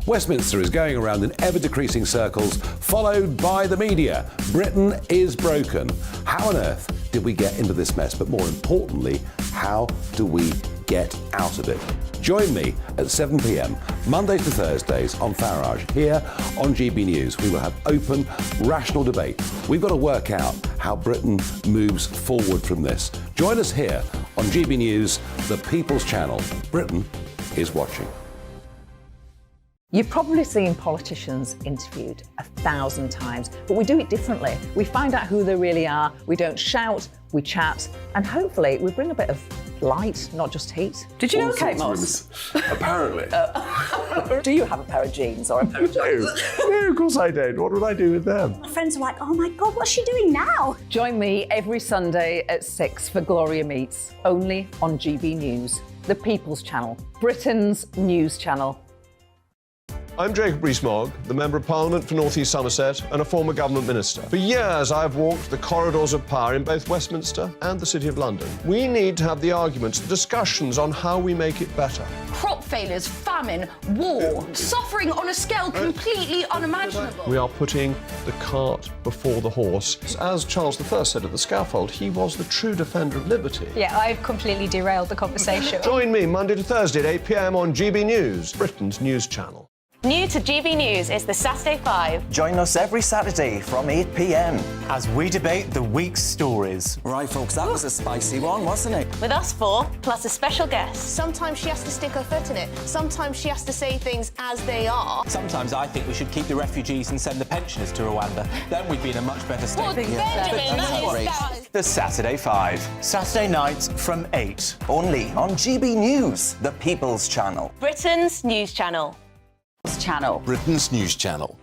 W: Westminster is going around in ever-decreasing circles, followed by the media. Britain is broken. How on earth did we get into this mess? But more importantly, how do we get out of it? Join me at 7 p.m, Mondays to Thursdays on Farage, here on GB News. We will have open, rational debate. We've got to work out how Britain moves forward from this. Join us here on GB News, the People's Channel. Britain is watching.
V: You've probably seen politicians interviewed 1,000 times, but we do it differently. We find out who they really are, we don't shout, we chat, and hopefully we bring a bit of light, not just heat.
B: Did you know Kate Moss?
Y: Apparently.
V: Do you have a pair of jeans or a pair of jeans?
Y: No, of course I don't. What would I do with them?
H: My friends are like, oh my God, what's she doing now?
V: Join me every Sunday at 6 for Gloria Meets, only on GB News, the People's Channel, Britain's news channel.
O: I'm Jacob Rees-Mogg, the Member of Parliament for North East Somerset and a former government minister. For years, I've walked the corridors of power in both Westminster and the City of London. We need to have the arguments, the discussions on how we make it better.
B: Crop failures, famine, war, suffering on a scale completely unimaginable.
O: We are putting the cart before the horse. As Charles I said at the scaffold, he was the true defender of liberty.
C: Yeah, I've completely derailed the conversation.
O: Join me Monday to Thursday at 8 p.m. on GB News, Britain's news channel.
F: New to GB News is the Saturday 5.
G: Join us every Saturday from 8 p.m.
A: as we debate the week's stories.
G: Right, folks, that was a spicy one, wasn't it?
F: With us four, plus a special guest.
D: Sometimes she has to stick her foot in it. Sometimes she has to say things as they are.
A: Sometimes I think we should keep the refugees and send the pensioners to Rwanda. Then we'd be in a much better state.
D: Well, Benjamin, that is...
A: The Saturday 5. Saturday nights from 8.
G: Only on GB News, the People's Channel.
F: Britain's news channel.
V: Channel.
W: Britain's news channel.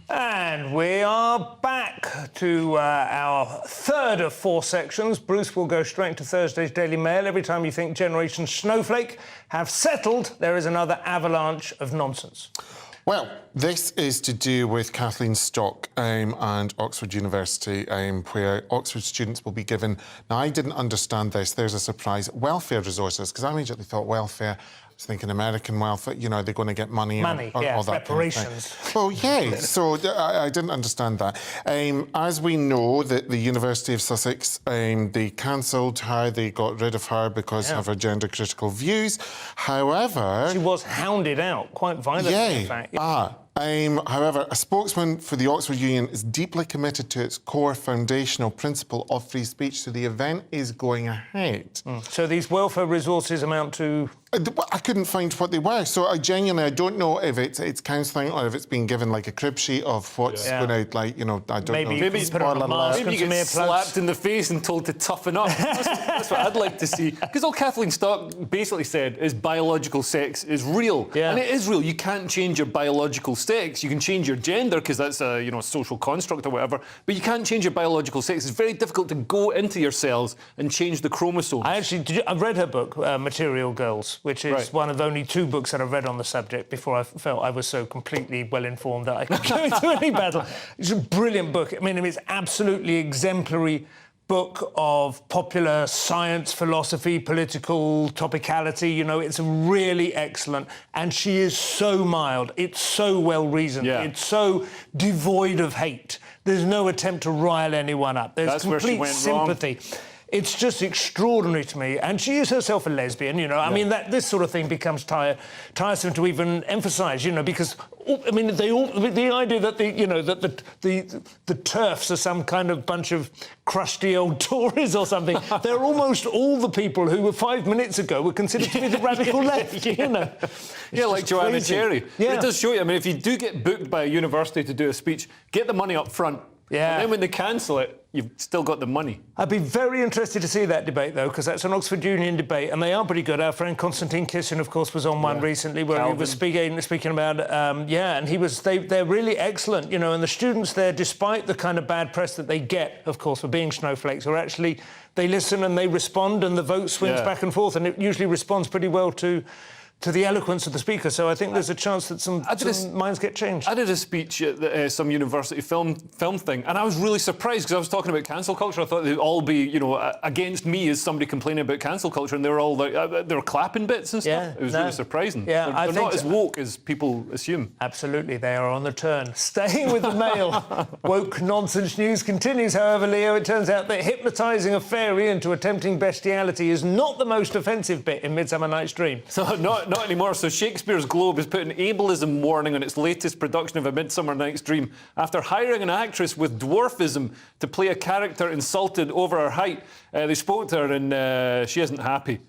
P: And we are back to our third of four sections. Bruce will go straight to Thursday's Daily Mail. Every time you think Generation Snowflake have settled, there is another avalanche of nonsense.
Q: Well, this is to do with Kathleen Stock and Oxford University, where Oxford students will be given, now I didn't understand this, there's a surprise, welfare resources, because I immediately thought welfare, I was thinking American welfare, you know, they're going to get money
P: yeah,
Q: all that
P: reparations.
Q: Kind of thing. Oh, yeah, so I didn't understand that. As we know, that the University of Sussex, they cancelled her, they got rid of her because of her gender-critical views. However...
P: She was hounded out, quite violently, in fact.
Q: However, a spokesman for the Oxford Union is deeply committed to its core foundational principle of free speech, so the event is going ahead.
P: So these welfare resources amount to...
Q: I couldn't find what they were, so I don't know if it's counselling or if it's being given like a crib sheet of what's going to, like, you know, I don't know.
J: Maybe you put on a mask, maybe you get slapped in the face and told to toughen up. That's what I'd like to see. Because all Kathleen Stock basically said is biological sex is real. Yeah. And it is real. You can't change your biological sex. You can change your gender because that's a social construct or whatever, but you can't change your biological sex. It's very difficult to go into your cells and change the chromosomes.
P: I've read her book, Material Girls, which is one of only two books that I've read on the subject before I felt I was so completely well-informed that I could go into any battle. It's a brilliant book. I mean, it's absolutely exemplary book of popular science, philosophy, political topicality. You know, it's really excellent. And she is so mild. It's so well-reasoned. Yeah. It's so devoid of hate. There's no attempt to rile anyone up. There's complete sympathy. Wrong. It's just extraordinary to me. And she is herself a lesbian, you know. I mean, this sort of thing becomes tiresome to even emphasise, you know, because, I mean, the idea that the TERFs are some kind of bunch of crusty old Tories or something, they're almost all the people who 5 minutes ago were considered to be the radical left, you know.
J: Yeah, like Joanna
P: crazy.
J: Cherry.
P: Yeah.
J: It does show you, I mean, if you do get booked by a university to do a speech, get the money up front. Yeah. And then when they cancel it, you've still got the money.
P: I'd be very interested to see that debate, though, because that's an Oxford Union debate, and they are pretty good. Our friend Constantine Kissin, of course, was on one recently where he was speaking about, and they're really excellent, you know, and the students there, despite the kind of bad press that they get, of course, for being snowflakes, are actually, they listen and they respond, and the vote swings back and forth, and it usually responds pretty well to the eloquence of the speaker, so I think there's a chance that some minds get changed.
J: I did a speech at some university film thing, and I was really surprised because I was talking about cancel culture. I thought they'd all be, you know, against me as somebody complaining about cancel culture, and they were all like, they were clapping bits and stuff. It was really surprising.
P: Yeah,
J: they're not as woke as people assume.
P: Absolutely, they are on the turn. Staying with the Mail, woke nonsense news continues. However, Leo, it turns out that hypnotising a fairy into attempting bestiality is not the most offensive bit in Midsummer Night's Dream.
J: So not not anymore. So Shakespeare's Globe has put an ableism warning on its latest production of A Midsummer Night's Dream after hiring an actress with dwarfism to play a character insulted over her height. They spoke to her and she isn't happy.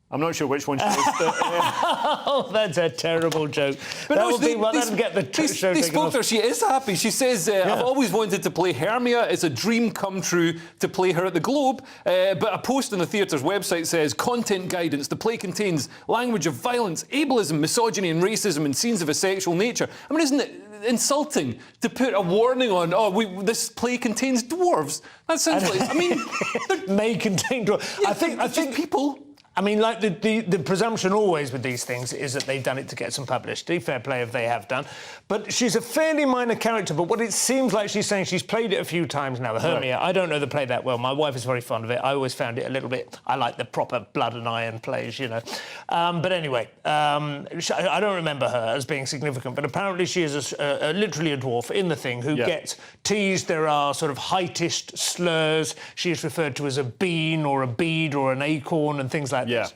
J: I'm not sure which one she is.
P: Oh, that's a terrible joke.
J: But
P: that
J: no,
P: would be what doesn't get the show
J: they
P: taken
J: spoke
P: off.
J: to her. She is happy. She says, I've always wanted to play Hermia. It's a dream come true to play her at the Globe. But a post on the theatre's website says, content guidance. The play contains language of violence, ableism, misogyny and racism and scenes of a sexual nature. I mean, isn't it insulting to put a warning on, this play contains dwarves? That sounds like, I mean...
P: may contain dwarves.
J: Yeah,
P: I think
J: people...
P: I mean, like, the presumption always with these things is that they've done it to get some publicity. Fair play if they have done. But she's a fairly minor character, but what it seems like she's saying, she's played it a few times now. Hermia, I don't know the play that well. My wife is very fond of it. I always found it a little bit... I like the proper blood and iron plays, you know. But anyway, I don't remember her as being significant, but apparently she is literally a dwarf in the thing who gets teased. There are sort of heightist slurs. She is referred to as a bean or a bead or an acorn and things like this.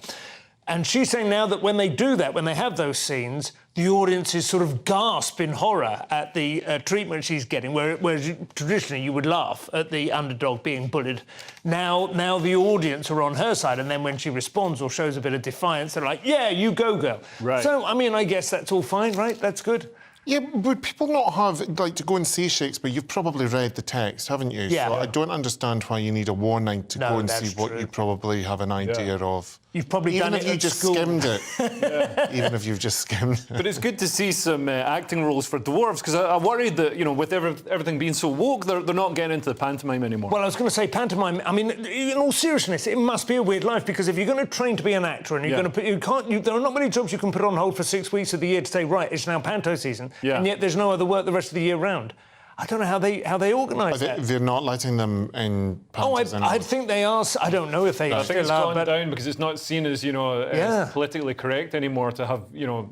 P: And she's saying now that when they do that, when they have those scenes, the audiences sort of gasp in horror at the treatment she's getting, whereas traditionally you would laugh at the underdog being bullied. Now the audience are on her side, and then when she responds or shows a bit of defiance, they're like, yeah, you go, girl.
M: Right.
P: So, I mean, I guess that's all fine, right? That's good.
Q: Yeah, would people not have, like, to go and see Shakespeare? You've probably read the text, haven't you?
P: Yeah.
Q: So I don't understand why you need a warning to go and see what you probably have an idea of.
P: You've probably done it
Q: Even if you just skimmed it. Even if you've just skimmed it.
J: But it's good to see some acting roles for dwarves, because I'm worried that, you know, with everything being so woke, they're not getting into the pantomime anymore.
P: Well, I was going to say pantomime. I mean, in all seriousness, it must be a weird life, because if you're going to train to be an actor and you're going to there are not many jobs you can put on hold for 6 weeks of the year to say, right, it's now panto season, and yet there's no other work the rest of the year round. I don't know how they organise that.
Q: They're not letting them in pantos anymore.
P: I think they are. I don't know if they
J: I think it's gone down because it's not seen as, you know, as politically correct anymore to have, you know,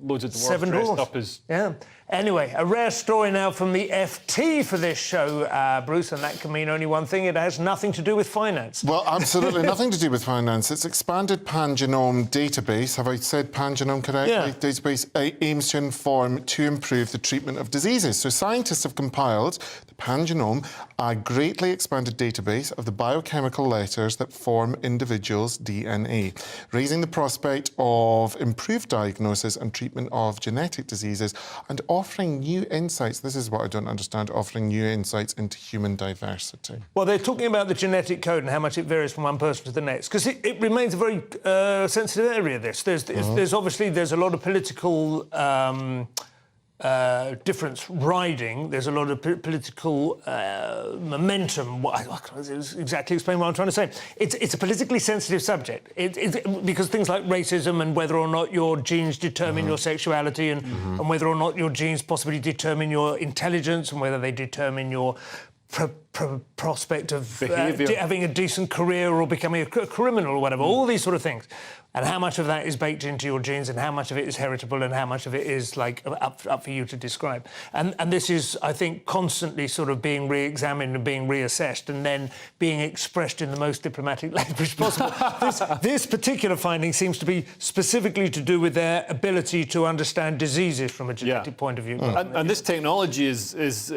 J: loads of dwarves dressed up as...
P: Yeah. Anyway, a rare story now from the FT for this show, Bruce, and that can mean only one thing. It has nothing to do with finance.
Q: Well, absolutely nothing to do with finance. It's expanded Pangenome database. Have I said Pangenome correctly?
P: Yeah.
Q: Database aims to improve the treatment of diseases. So scientists have compiled the Pangenome, a greatly expanded database of the biochemical letters that form individuals' DNA, raising the prospect of improved diagnosis and treatment of genetic diseases and offering new insights. This is what I don't understand, offering new insights into human diversity.
P: Well, they're talking about the genetic code and how much it varies from one person to the next, because it remains a very sensitive area, this. There's obviously a lot of political difference riding. There's a lot of political momentum. I can't exactly explain what I'm trying to say. It's a politically sensitive subject. Because things like racism and whether or not your genes determine your sexuality and whether or not your genes possibly determine your intelligence and whether they determine your prospect of having a decent career or becoming a criminal or whatever, all these sort of things. And how much of that is baked into your genes and how much of it is heritable and how much of it is, like, up for you to describe. And this is, I think, constantly sort of being re-examined and being reassessed and then being expressed in the most diplomatic language possible. This particular finding seems to be specifically to do with their ability to understand diseases from a genetic point of view.
J: And this technology is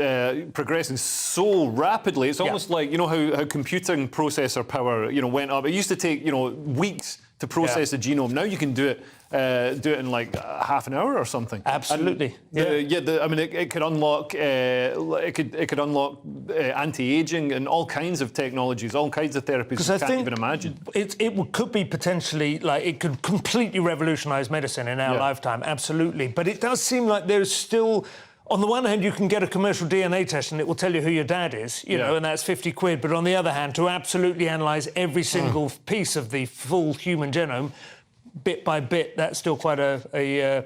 J: progressing so rapidly. It's almost like, you know, how computing processor power, you know, went up. It used to take, you know, weeks to process a genome. Now you can do it in like half an hour or something.
P: Absolutely.
J: I mean, it could unlock it could unlock anti-aging and all kinds of technologies, all kinds of therapies you can't even imagine.
P: It could be potentially, like, it could completely revolutionise medicine in our lifetime. Absolutely. But it does seem like there's still... On the one hand, you can get a commercial DNA test and it will tell you who your dad is, you know, and that's 50 quid. But on the other hand, to absolutely analyse every single piece of the full human genome, bit by bit, that's still quite an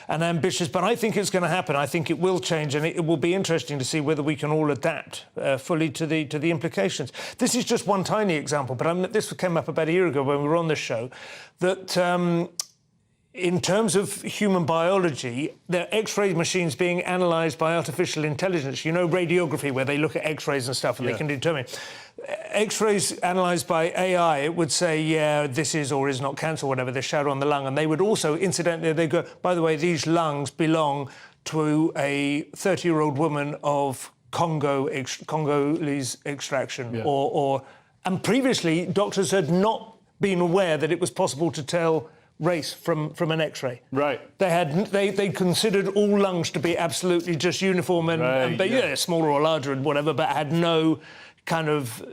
P: ambitious... But I think it's going to happen. I think it will change, and it will be interesting to see whether we can all adapt fully to the implications. This is just one tiny example, but this came up about a year ago when we were on this show, that... in terms of human biology, there are X-ray machines being analysed by artificial intelligence. You know, radiography, where they look at X-rays and stuff and they can determine. X-rays analysed by AI, it would say, yeah, this is or is not cancer, whatever, the shadow on the lung. And they would also, incidentally, they go, by the way, these lungs belong to a 30-year-old woman of Congolese extraction. And previously, doctors had not been aware that it was possible to tell race from an X-ray.
J: Right.
P: They considered all lungs to be absolutely just uniform and smaller or larger and whatever, but had no kind of.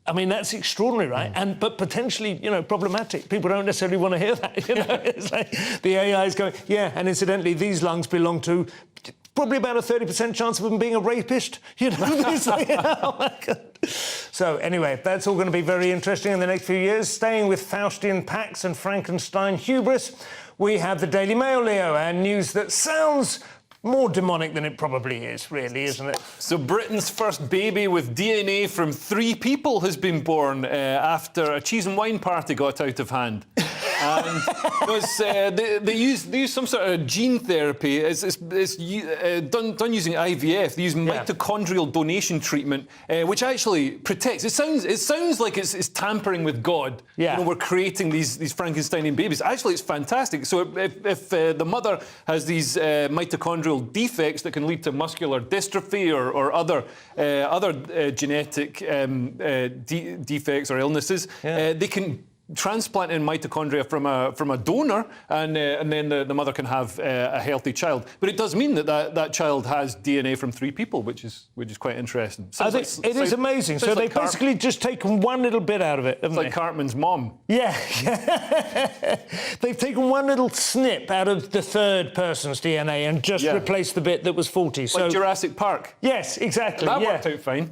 P: I mean, that's extraordinary, right? But potentially, you know, problematic. People don't necessarily want to hear that. You know, it's like the AI is going, yeah, and incidentally, these lungs belong to probably about a 30% chance of them being a rapist. You know, it's like, oh my God. So anyway, that's all going to be very interesting in the next few years. Staying with Faustian pacts and Frankenstein hubris, we have the Daily Mail, Leo, and news that sounds more demonic than it probably is, really, isn't it?
J: So Britain's first baby with DNA from 3 people has been born after a cheese and wine party got out of hand. And they use some sort of gene therapy. It's done using IVF. They use mitochondrial donation treatment, which actually protects. It sounds like it's tampering with God.
P: Yeah.
J: You know, we're creating these Frankensteinian babies. Actually, it's fantastic. So if the mother has these mitochondrial defects that can lead to muscular dystrophy or other genetic defects or illnesses, they can transplant in mitochondria from a donor, and then the mother can have a healthy child. But it does mean that child has DNA from 3 people, which is quite interesting.
P: I think it is amazing. So they've basically just taken one little bit out of it, haven't they?
J: Like Cartman's mom.
P: Yeah. They've taken one little snip out of the third person's DNA and just replaced the bit that was faulty.
J: Like Jurassic Park.
P: Yes, exactly.
J: That worked out fine.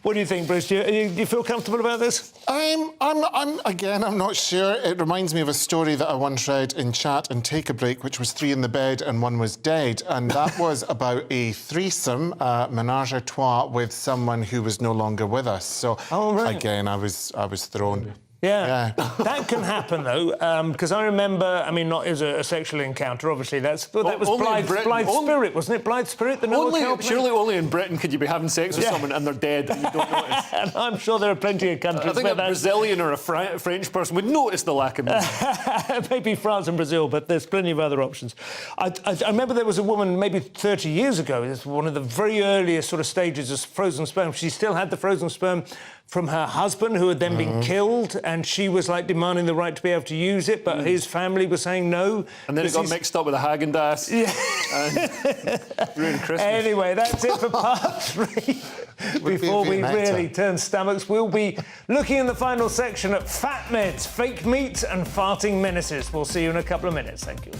P: What do you think, Bruce? Do you feel comfortable about this?
Q: I'm not sure. It reminds me of a story that I once read in Chat and Take a Break, which was 3 in the bed and 1 was dead. And that was about a threesome, menage a trois, with someone who was no longer with us. So, again, I was thrown.
P: Yeah. That can happen, though, because I remember, I mean, not as a sexual encounter, obviously, that was Blythe Spirit, wasn't it? Blythe Spirit, the
J: surely only in Britain could you be having sex with someone and they're dead and you don't notice.
P: And I'm sure there are plenty of countries
J: I think a Brazilian or a French person would notice the lack of music.
P: Maybe France and Brazil, but there's plenty of other options. I remember there was a woman maybe 30 years ago, it's one of the very earliest sort of stages of frozen sperm. She still had the frozen sperm from her husband, who had then been killed, and she was like demanding the right to be able to use it, but his family was saying no.
J: And then it got mixed up with a Haagen-Dazs. And ruined Christmas.
P: Anyway, that's it for part 3. Before we really turn stomachs, we'll be looking in the final section at fat meds, fake meat and farting menaces. We'll see you in a couple of minutes. Thank you.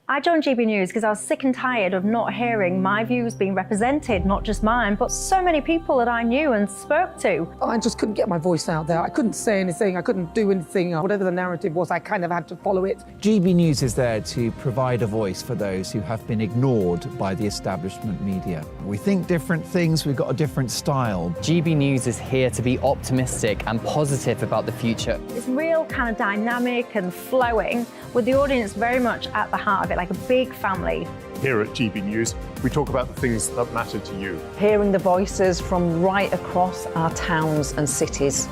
R: I joined GB News because I was sick and tired of not hearing my views being represented, not just mine, but so many people that I knew and spoke to.
E: I just couldn't get my voice out there. I couldn't say anything. I couldn't do anything. Whatever the narrative was, I kind of had to follow it.
T: GB News is there to provide a voice for those who have been ignored by the establishment media. We think different things, we've got a different style.
U: GB News is here to be optimistic and positive about the future.
R: It's real kind of dynamic and flowing, with the audience very much at the heart of it, like a big family.
M: Here at GB News, we talk about the things that matter to you.
V: Hearing the voices from right across our towns and cities,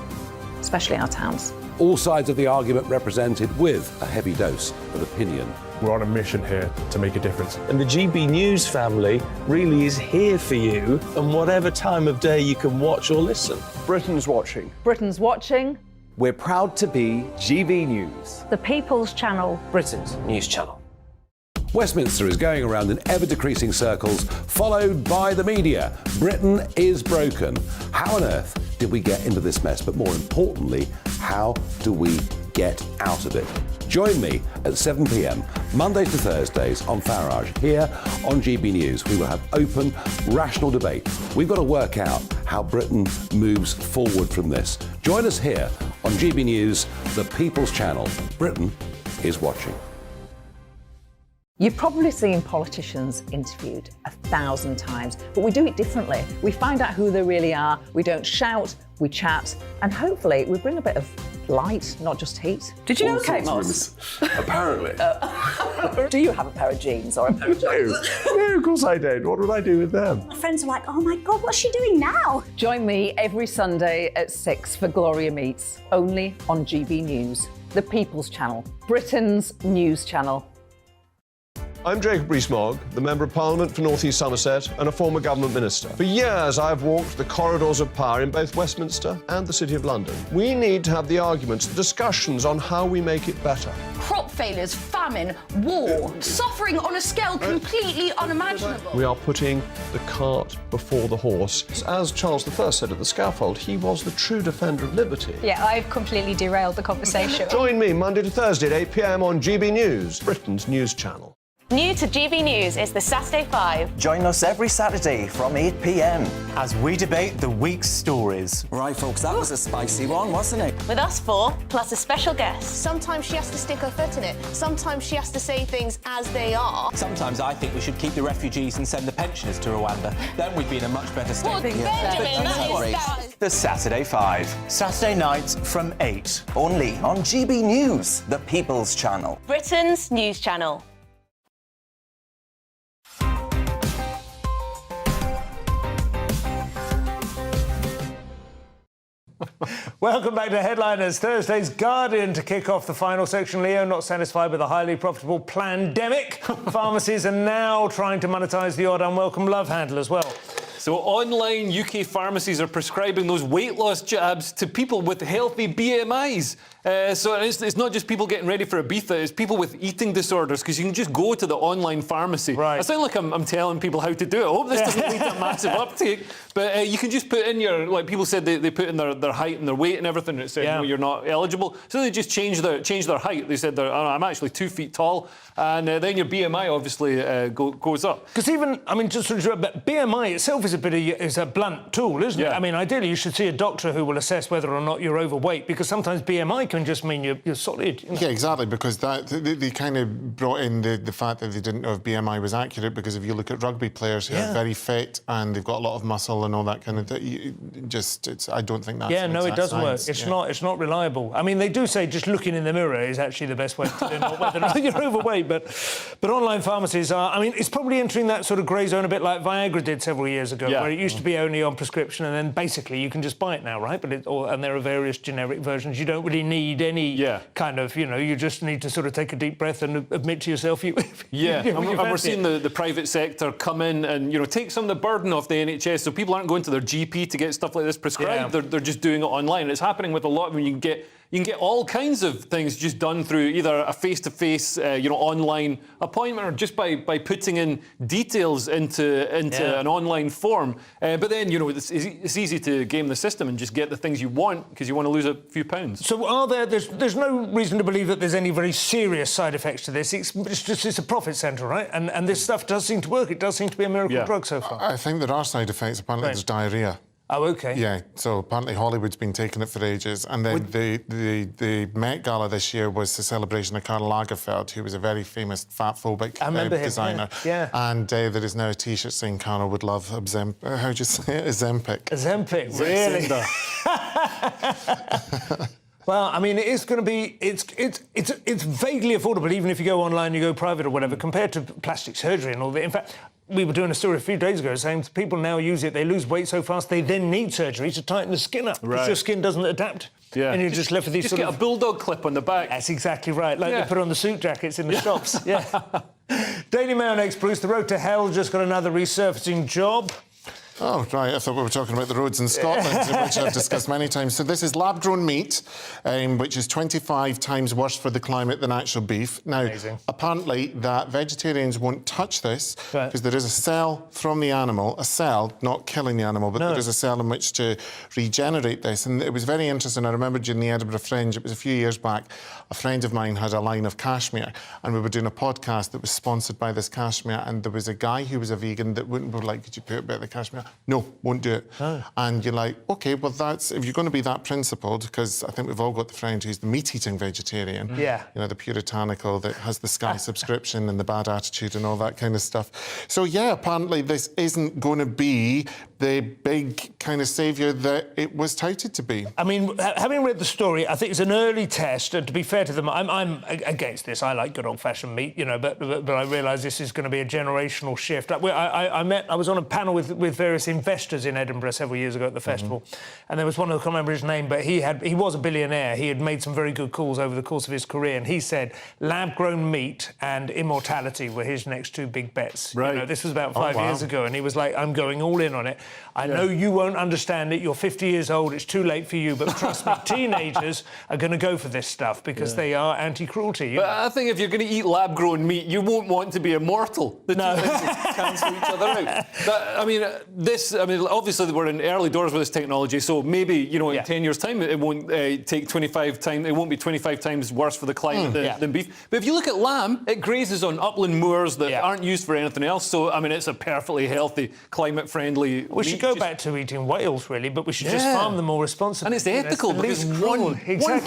V: especially our towns.
W: All sides of the argument represented with a heavy dose of opinion.
X: We're on a mission here to make a difference.
Y: And the GB News family really is here for you, and whatever time of day you can watch or listen.
X: Britain's watching.
V: Britain's watching.
G: We're proud to be GB News,
R: The People's Channel.
K: Britain's news channel.
W: Westminster is going around in ever-decreasing circles, followed by the media. Britain is broken. How on earth did we get into this mess? But more importantly, how do we get out of it? Join me at 7 p.m, Mondays to Thursdays on Farage, here on GB News. We will have open, rational debate. We've got to work out how Britain moves forward from this. Join us here on GB News, the People's Channel. Britain is watching.
V: You've probably seen politicians interviewed 1,000 times, but we do it differently. We find out who they really are, we don't shout, we chat, and hopefully we bring a bit of light, not just heat. Did you know Kate Moss?
O: Apparently.
V: Do you have a pair of jeans or a pair of jeans?
O: No, of course I don't. What would I do with them?
H: My friends are like, oh my God, what's she doing now?
V: Join me every Sunday at 6 for Gloria Meets, only on GB News, the People's Channel, Britain's news channel.
O: I'm Jacob Rees-Mogg, the Member of Parliament for North East Somerset and a former government minister. For years, I've walked the corridors of power in both Westminster and the City of London. We need to have the arguments, the discussions on how we make it better.
B: Crop failures, famine, war, suffering on a scale completely unimaginable.
O: We are putting the cart before the horse. As Charles I said at the scaffold, he was the true defender of liberty.
C: Yeah, I've completely derailed the conversation.
O: Join me Monday to Thursday at 8 p.m. on GB News, Britain's news channel.
F: New to GB News is the Saturday 5.
G: Join us every Saturday from 8 p.m.
A: as we debate the week's stories.
G: Right, folks, that was a spicy one, wasn't it?
F: With us four, plus a special guest.
D: Sometimes she has to stick her foot in it. Sometimes she has to say things as they are.
A: Sometimes I think we should keep the refugees and send the pensioners to Rwanda. Then we'd be in a much better state.
F: Well, Benjamin, that is
A: The Saturday 5. Saturday nights from 8.
G: Only on GB News, the People's Channel.
F: Britain's news channel.
P: Welcome back to Headliners. Thursday's Guardian to kick off the final section. Leo, not satisfied with the highly profitable Plandemic. Pharmacies are now trying to monetise the odd unwelcome love handle as well.
J: So online UK pharmacies are prescribing those weight loss jabs to people with healthy BMIs. So it's not just people getting ready for Ibiza, it's people with eating disorders, because you can just go to the online pharmacy. Right. I sound like I'm telling people how to do it. I hope this doesn't lead to a massive uptake. But you can just put in your, like people said, they put in their height and their weight and everything, and it said, no, you're not eligible. So they just changed their height. They said, I'm actually 2 feet tall. And then your BMI obviously goes up.
P: Because even, I mean, just sort of, but BMI itself is a blunt tool, isn't it? I mean, ideally you should see a doctor who will assess whether or not you're overweight, because sometimes BMI can just mean you're solid. You know?
Q: Yeah, exactly, because they kind of brought in the fact that they didn't know if BMI was accurate, because if you look at rugby players who are very fit and they've got a lot of muscle and all that kind of thing, I don't think that's
P: no, it doesn't
Q: science.
P: work. It's not reliable. I mean, they do say just looking in the mirror is actually the best way to know whether or not you're overweight, but online pharmacies are, I mean, it's probably entering that sort of grey zone a bit like Viagra did several years ago, where it used to be only on prescription and then basically you can just buy it now, right? And there are various generic versions. You don't really need any kind of, you just need to sort of take a deep breath and admit to yourself and
J: we're seeing the private sector come in and, take some of the burden off the NHS, so people aren't going to their GP to get stuff like this prescribed. They're just doing it online. It's happening with a lot of them. You can get all kinds of things just done through either a face-to-face, online appointment, or just by putting in details into an online form. But then, it's easy to game the system and just get the things you want because you want to lose a few pounds.
P: So there's no reason to believe that there's any very serious side effects to this. It's a profit centre, right? And this stuff does seem to work. It does seem to be a miracle drug so far.
Q: I think there are side effects. Apparently there's diarrhoea.
P: Oh, OK.
Q: Yeah, so apparently Hollywood's been taking it for ages. And then the Met Gala this year was the celebration of Karl Lagerfeld, who was a very famous fat-phobic designer.
P: Yeah.
Q: And there is now a T-shirt saying Karl would love Ozempic.
P: Ozempic, really? Well, I mean, it's going to be... It's vaguely affordable, even if you go online, you go private or whatever, compared to plastic surgery and all that. In fact, we were doing a story a few days ago saying people now use it, they lose weight so fast, they then need surgery to tighten the skin up, because your skin doesn't adapt. Yeah. And you're just left with these
J: get a bulldog clip on the back.
P: That's exactly right, like they put on the suit jackets in the shops. Daily Mail next, Bruce. The road to hell just got another resurfacing job.
Q: Oh, right. I thought we were talking about the roads in Scotland, which I've discussed many times. So this is lab-grown meat, which is 25 times worse for the climate than actual beef. Now, apparently, that vegetarians won't touch this because there is a cell from the animal, a cell, not killing the animal, but there is a cell in which to regenerate this. And it was very interesting. I remember during the Edinburgh Fringe, it was a few years back, a friend of mine had a line of cashmere, and we were doing a podcast that was sponsored by this cashmere, and there was a guy who was a vegan that wouldn't be like, could you put a bit of the cashmere no, won't do it. And you're like, OK, well, that's... If you're going to be that principled, because I think we've all got the friend who's the meat-eating vegetarian.
P: Yeah.
Q: You know, the puritanical that has the Sky subscription and the bad attitude and all that kind of stuff. So, yeah, apparently this isn't going to be the big kind of saviour that it was touted to be.
P: I mean, having read the story, I think it's an early test, and to be fair to them, I'm against this. I like good old-fashioned meat, you know, but I realise this is going to be a generational shift. I was on a panel with various investors in Edinburgh several years ago at the festival, and there was one, I can't remember his name, but he was a billionaire. He had made some very good calls over the course of his career, and he said lab-grown meat and immortality were his next two big bets.
J: Right.
P: You know, this was about 5 years ago, and he was like, I'm going all in on it. I know you won't understand it. You're 50 years old. It's too late for you. But trust me, teenagers are going to go for this stuff because they are anti-cruelty.
J: But I think if you're going to eat lab-grown meat, you won't want to be immortal. The two things cancel each other out. But, obviously we're in early doors with this technology, so maybe, you know, in 10 years' time, it won't take 25 times. It won't be 25 times worse for the climate than beef. But if you look at lamb, it grazes on upland moors that aren't used for anything else. So, I mean, it's a perfectly healthy, climate-friendly.
P: We should go back to eating whales, really, but we should just farm them more responsibly.
J: And it's ethical because one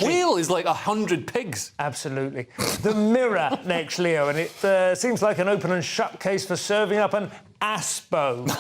J: whale is like 100 pigs.
P: Absolutely. The Mirror next, Leo, and it seems like an open and shut case for serving up an Aspo.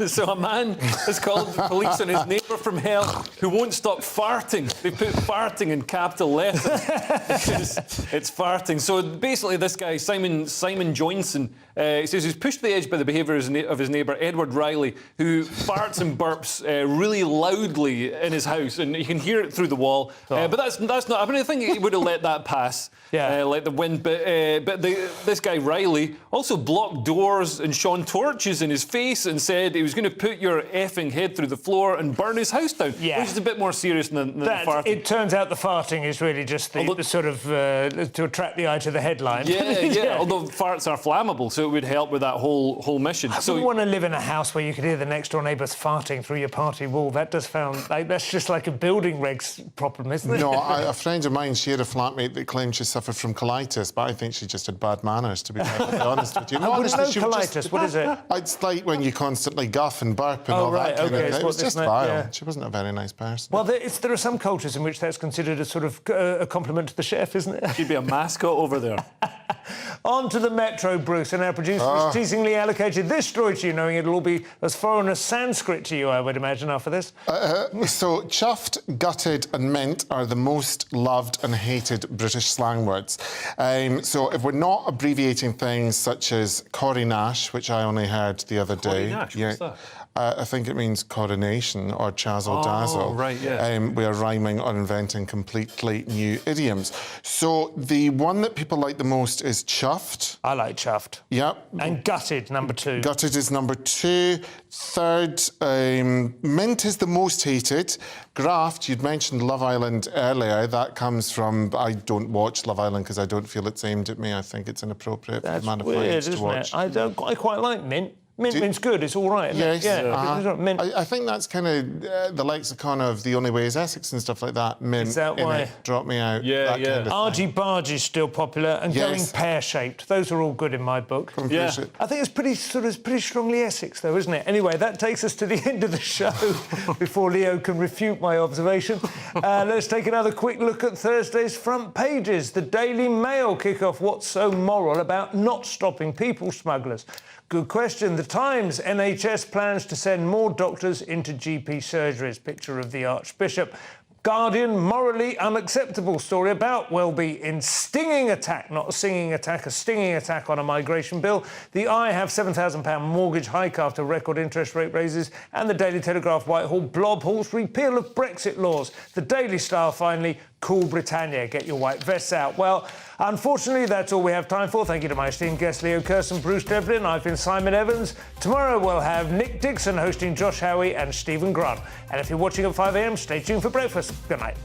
J: So a man has called the police on his neighbour from hell who won't stop farting. They put farting in capital letters because it's farting. So basically this guy, Simon Johnson, he says he's pushed to the edge by the behaviour of his neighbour, Edward Riley, who farts and burps really loudly in his house, and you can hear it through the wall. But that's not... I mean, I think he would have let that pass, like the wind. But this guy, Riley, also blocked doors and shone torches in his face and said he was going to put your effing head through the floor and burn his house down, which is a bit more serious than the farting.
P: It turns out the farting is really just the sort of to attract the eye to the headline.
J: Yeah. Although farts are flammable, so it would help with that whole mission.
P: I wouldn't want to live in a house where you could hear the next door neighbours farting through your party wall. That does sound like that's just like a building regs problem, isn't it?
Q: No, a friend of mine, she had a flatmate that claimed she suffered from colitis, but I think she just had bad manners, to be perfectly honest with you.
P: No, honestly, colitis, what is it?
Q: It's like when you constantly guff and burp and all that kind of thing. It was just vile. Yeah. She wasn't a very nice person.
P: Well, there are some cultures in which that's considered a sort of a compliment to the chef, isn't it?
J: She'd be a mascot over there.
P: On to the Metro, Bruce, and our producer has teasingly allocated this story to you, knowing it'll all be as foreign as Sanskrit to you, I would imagine, after this.
Q: So, chuffed, gutted and mint are the most loved and hated British slang words. So, if we're not abbreviating things such as Corrie Nash, which I only heard the other day.
J: Nash, what's that?
Q: I think it means coronation or chazzle dazzle.
J: Right, yeah.
Q: We are rhyming or inventing completely new idioms. So the one that people like the most is chuffed.
P: I like chuffed.
Q: Yep.
P: And gutted, number 2.
Q: Gutted is number 2. Third, mint is the most hated. Graft, you'd mentioned Love Island earlier. That comes from... I don't watch Love Island because I don't feel it's aimed at me. I think it's inappropriate for the man of my age to watch.
P: I quite like mint. Mint's good, it's all right.
Q: Yes.
P: Mint.
Q: I think that's kind of the lexicon of The Only Way is Essex and stuff like that. Mint.
P: Is that why?
Q: Drop me out.
J: Yeah.
Q: Kind of
P: Argy-bargy is still popular, and going pear-shaped. Those are all good in my book.
Q: I
P: think it's pretty strongly Essex, though, isn't it? Anyway, that takes us to the end of the show before Leo can refute my observation. Let's take another quick look at Thursday's front pages. The Daily Mail kick off what's so moral about not stopping people smugglers. Good question. The Times, NHS plans to send more doctors into GP surgeries. Picture of the Archbishop. Guardian, morally unacceptable story about Welby in stinging attack, not a singing attack, a stinging attack on a migration bill. The Eye have £7,000 mortgage hike after record interest rate raises, and the Daily Telegraph Whitehall blob halts repeal of Brexit laws. The Daily Star finally, cool Britannia, get your white vests out. Well, unfortunately, that's all we have time for. Thank you to my esteemed guests, Leo Kirsten, Bruce Devlin. I've been Simon Evans. Tomorrow we'll have Nick Dixon hosting Josh Howie and Stephen Grant. And if you're watching at 5 a.m, stay tuned for breakfast. Good night.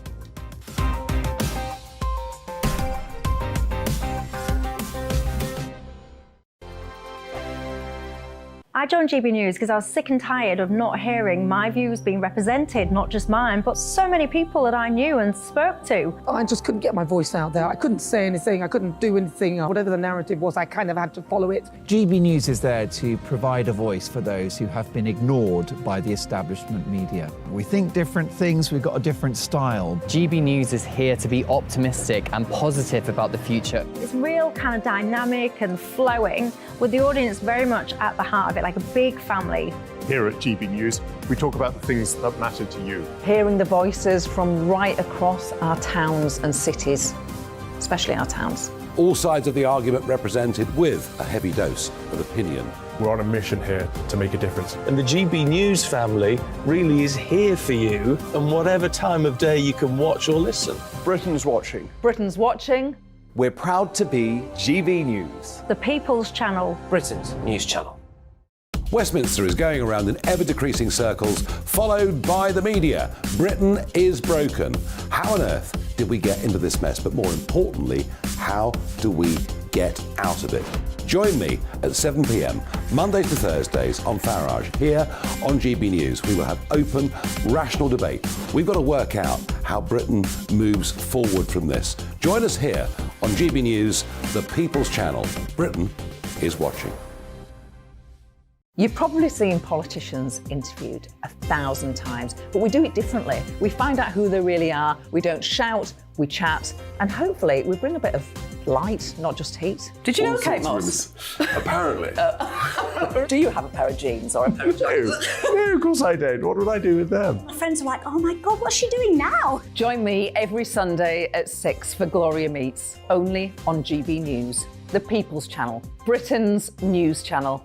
R: I joined GB News because I was sick and tired of not hearing my views being represented, not just mine, but so many people that I knew and spoke to.
E: I just couldn't get my voice out there. I couldn't say anything. I couldn't do anything. Whatever the narrative was, I kind of had to follow it.
T: GB News is there to provide a voice for those who have been ignored by the establishment media. We think different things, we've got a different style.
U: GB News is here to be optimistic and positive about the future.
R: It's real kind of dynamic and flowing, with the audience very much at the heart of it, like a big family.
M: Here at GB News, we talk about the things that matter to you.
V: Hearing the voices from right across our towns and cities, especially our towns.
W: All sides of the argument represented with a heavy dose of opinion.
X: We're on a mission here to make a difference.
Y: And the GB News family really is here for you, and whatever time of day you can watch or listen.
X: Britain's watching.
V: Britain's watching.
G: We're proud to be GB News.
R: The People's Channel.
K: Britain's news channel.
W: Westminster is going around in ever-decreasing circles, followed by the media. Britain is broken. How on earth did we get into this mess? But more importantly, how do we get out of it? Join me at 7 p.m, Mondays to Thursdays on Farage. Here on GB News, we will have open, rational debate. We've got to work out how Britain moves forward from this. Join us here on GB News, the People's Channel. Britain is watching.
V: You've probably seen politicians interviewed 1,000 times, but we do it differently. We find out who they really are, we don't shout, we chat, and hopefully we bring a bit of light, not just heat. Did you know Kate Moss?
X: Apparently.
V: Do you have a pair of jeans or a pair of jeans?
X: No, of course I don't. What would I do with them?
H: My friends are like, oh my God, what's she doing now?
V: Join me every Sunday at 6 for Gloria Meets, only on GB News, the People's Channel, Britain's news channel.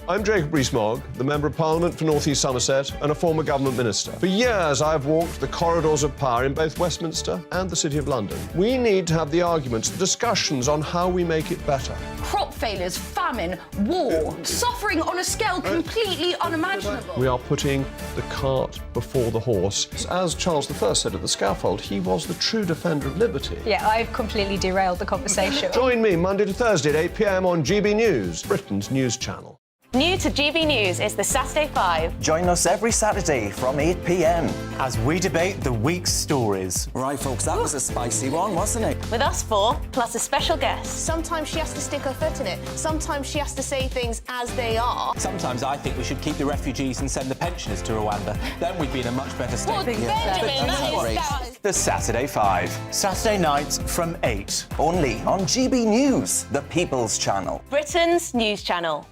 O: I'm Jacob Rees-Mogg, the Member of Parliament for North East Somerset and a former government minister. For years, I've walked the corridors of power in both Westminster and the City of London. We need to have the arguments, the discussions on how we make it better.
B: Crop failures, famine, war, suffering on a scale completely unimaginable.
O: We are putting the cart before the horse. As Charles I said at the scaffold, he was the true defender of liberty.
C: Yeah, I've completely derailed the conversation.
O: Join me Monday to Thursday at 8 p.m. on GB News, Britain's news channel.
F: New to GB News is the Saturday 5.
G: Join us every Saturday from 8 p.m.
A: as we debate the week's stories.
G: Right, folks, that was a spicy one, wasn't it?
F: With us four, plus a special guest.
D: Sometimes she has to stick her foot in it. Sometimes she has to say things as they are.
A: Sometimes I think we should keep the refugees and send the pensioners to Rwanda. Then we'd be in a much better state.
F: Well, Benjamin, that is
A: The Saturday 5. Saturday nights from 8.
G: Only on GB News, the People's Channel.
F: Britain's news channel.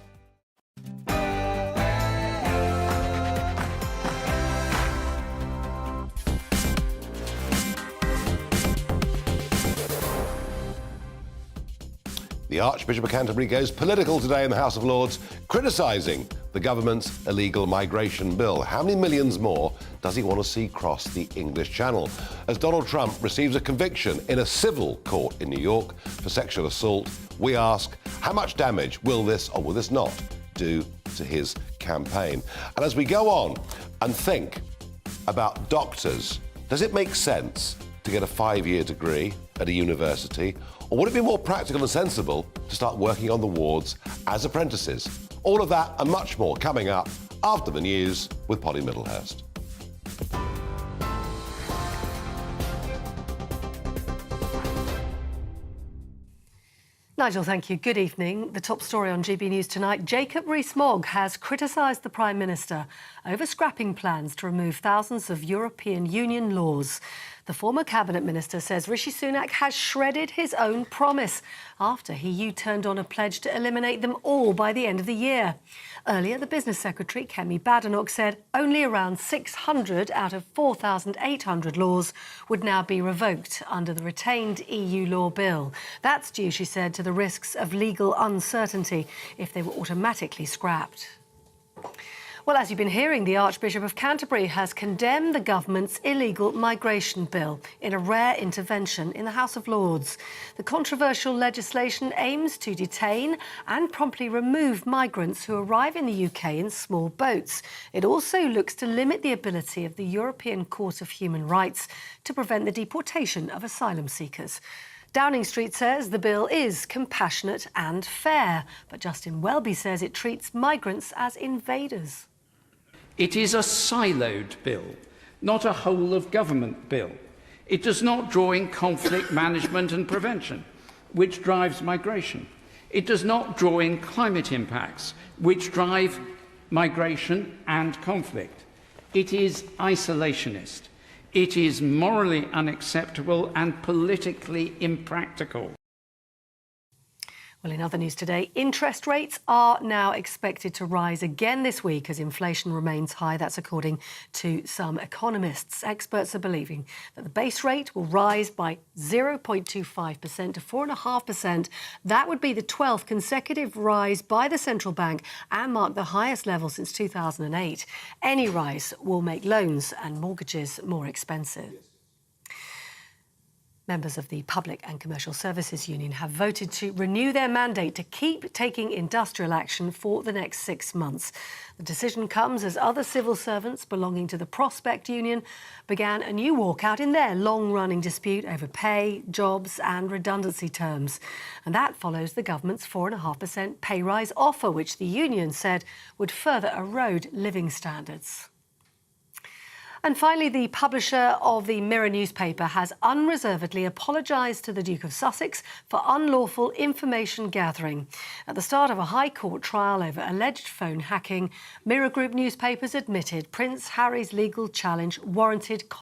W: The Archbishop of Canterbury goes political today in the House of Lords, criticising the government's illegal migration bill. How many millions more does he want to see cross the English Channel? As Donald Trump receives a conviction in a civil court in New York for sexual assault, we ask, how much damage will this or will this not do to his campaign? And as we go on and think about doctors, does it make sense to get a 5-year degree at a university? Or would it be more practical and sensible to start working on the wards as apprentices? All of that and much more coming up after the news with Polly Middlehurst.
I: Nigel, thank you. Good evening. The top story on GB News tonight. Jacob Rees-Mogg has criticised the Prime Minister over scrapping plans to remove thousands of European Union laws. The former Cabinet Minister says Rishi Sunak has shredded his own promise after he U-turned on a pledge to eliminate them all by the end of the year. Earlier, the Business Secretary, Kemi Badenoch, said only around 600 out of 4,800 laws would now be revoked under the retained EU law bill. That's due, she said, to the risks of legal uncertainty if they were automatically scrapped. Well, as you've been hearing, the Archbishop of Canterbury has condemned the government's illegal migration bill in a rare intervention in the House of Lords. The controversial legislation aims to detain and promptly remove migrants who arrive in the UK in small boats. It also looks to limit the ability of the European Court of Human Rights to prevent the deportation of asylum seekers. Downing Street says the bill is compassionate and fair, but Justin Welby says it treats migrants as invaders.
J: It is a siloed bill, not a whole-of-government bill. It does not draw in conflict management and prevention, which drives migration. It does not draw in climate impacts, which drive migration and conflict. It is isolationist. It is morally unacceptable and politically impractical.
I: Well, in other news today, interest rates are now expected to rise again this week as inflation remains high. That's according to some economists. Experts are believing that the base rate will rise by 0.25% to 4.5%. That would be the 12th consecutive rise by the central bank and mark the highest level since 2008. Any rise will make loans and mortgages more expensive. Members of the Public and Commercial Services Union have voted to renew their mandate to keep taking industrial action for the next 6 months. The decision comes as other civil servants belonging to the Prospect Union began a new walkout in their long-running dispute over pay, jobs and redundancy terms. And that follows the government's 4.5% pay rise offer, which the union said would further erode living standards. And finally, the publisher of the Mirror newspaper has unreservedly apologised to the Duke of Sussex for unlawful information gathering. At the start of a High Court trial over alleged phone hacking, Mirror Group newspapers admitted Prince Harry's legal challenge warranted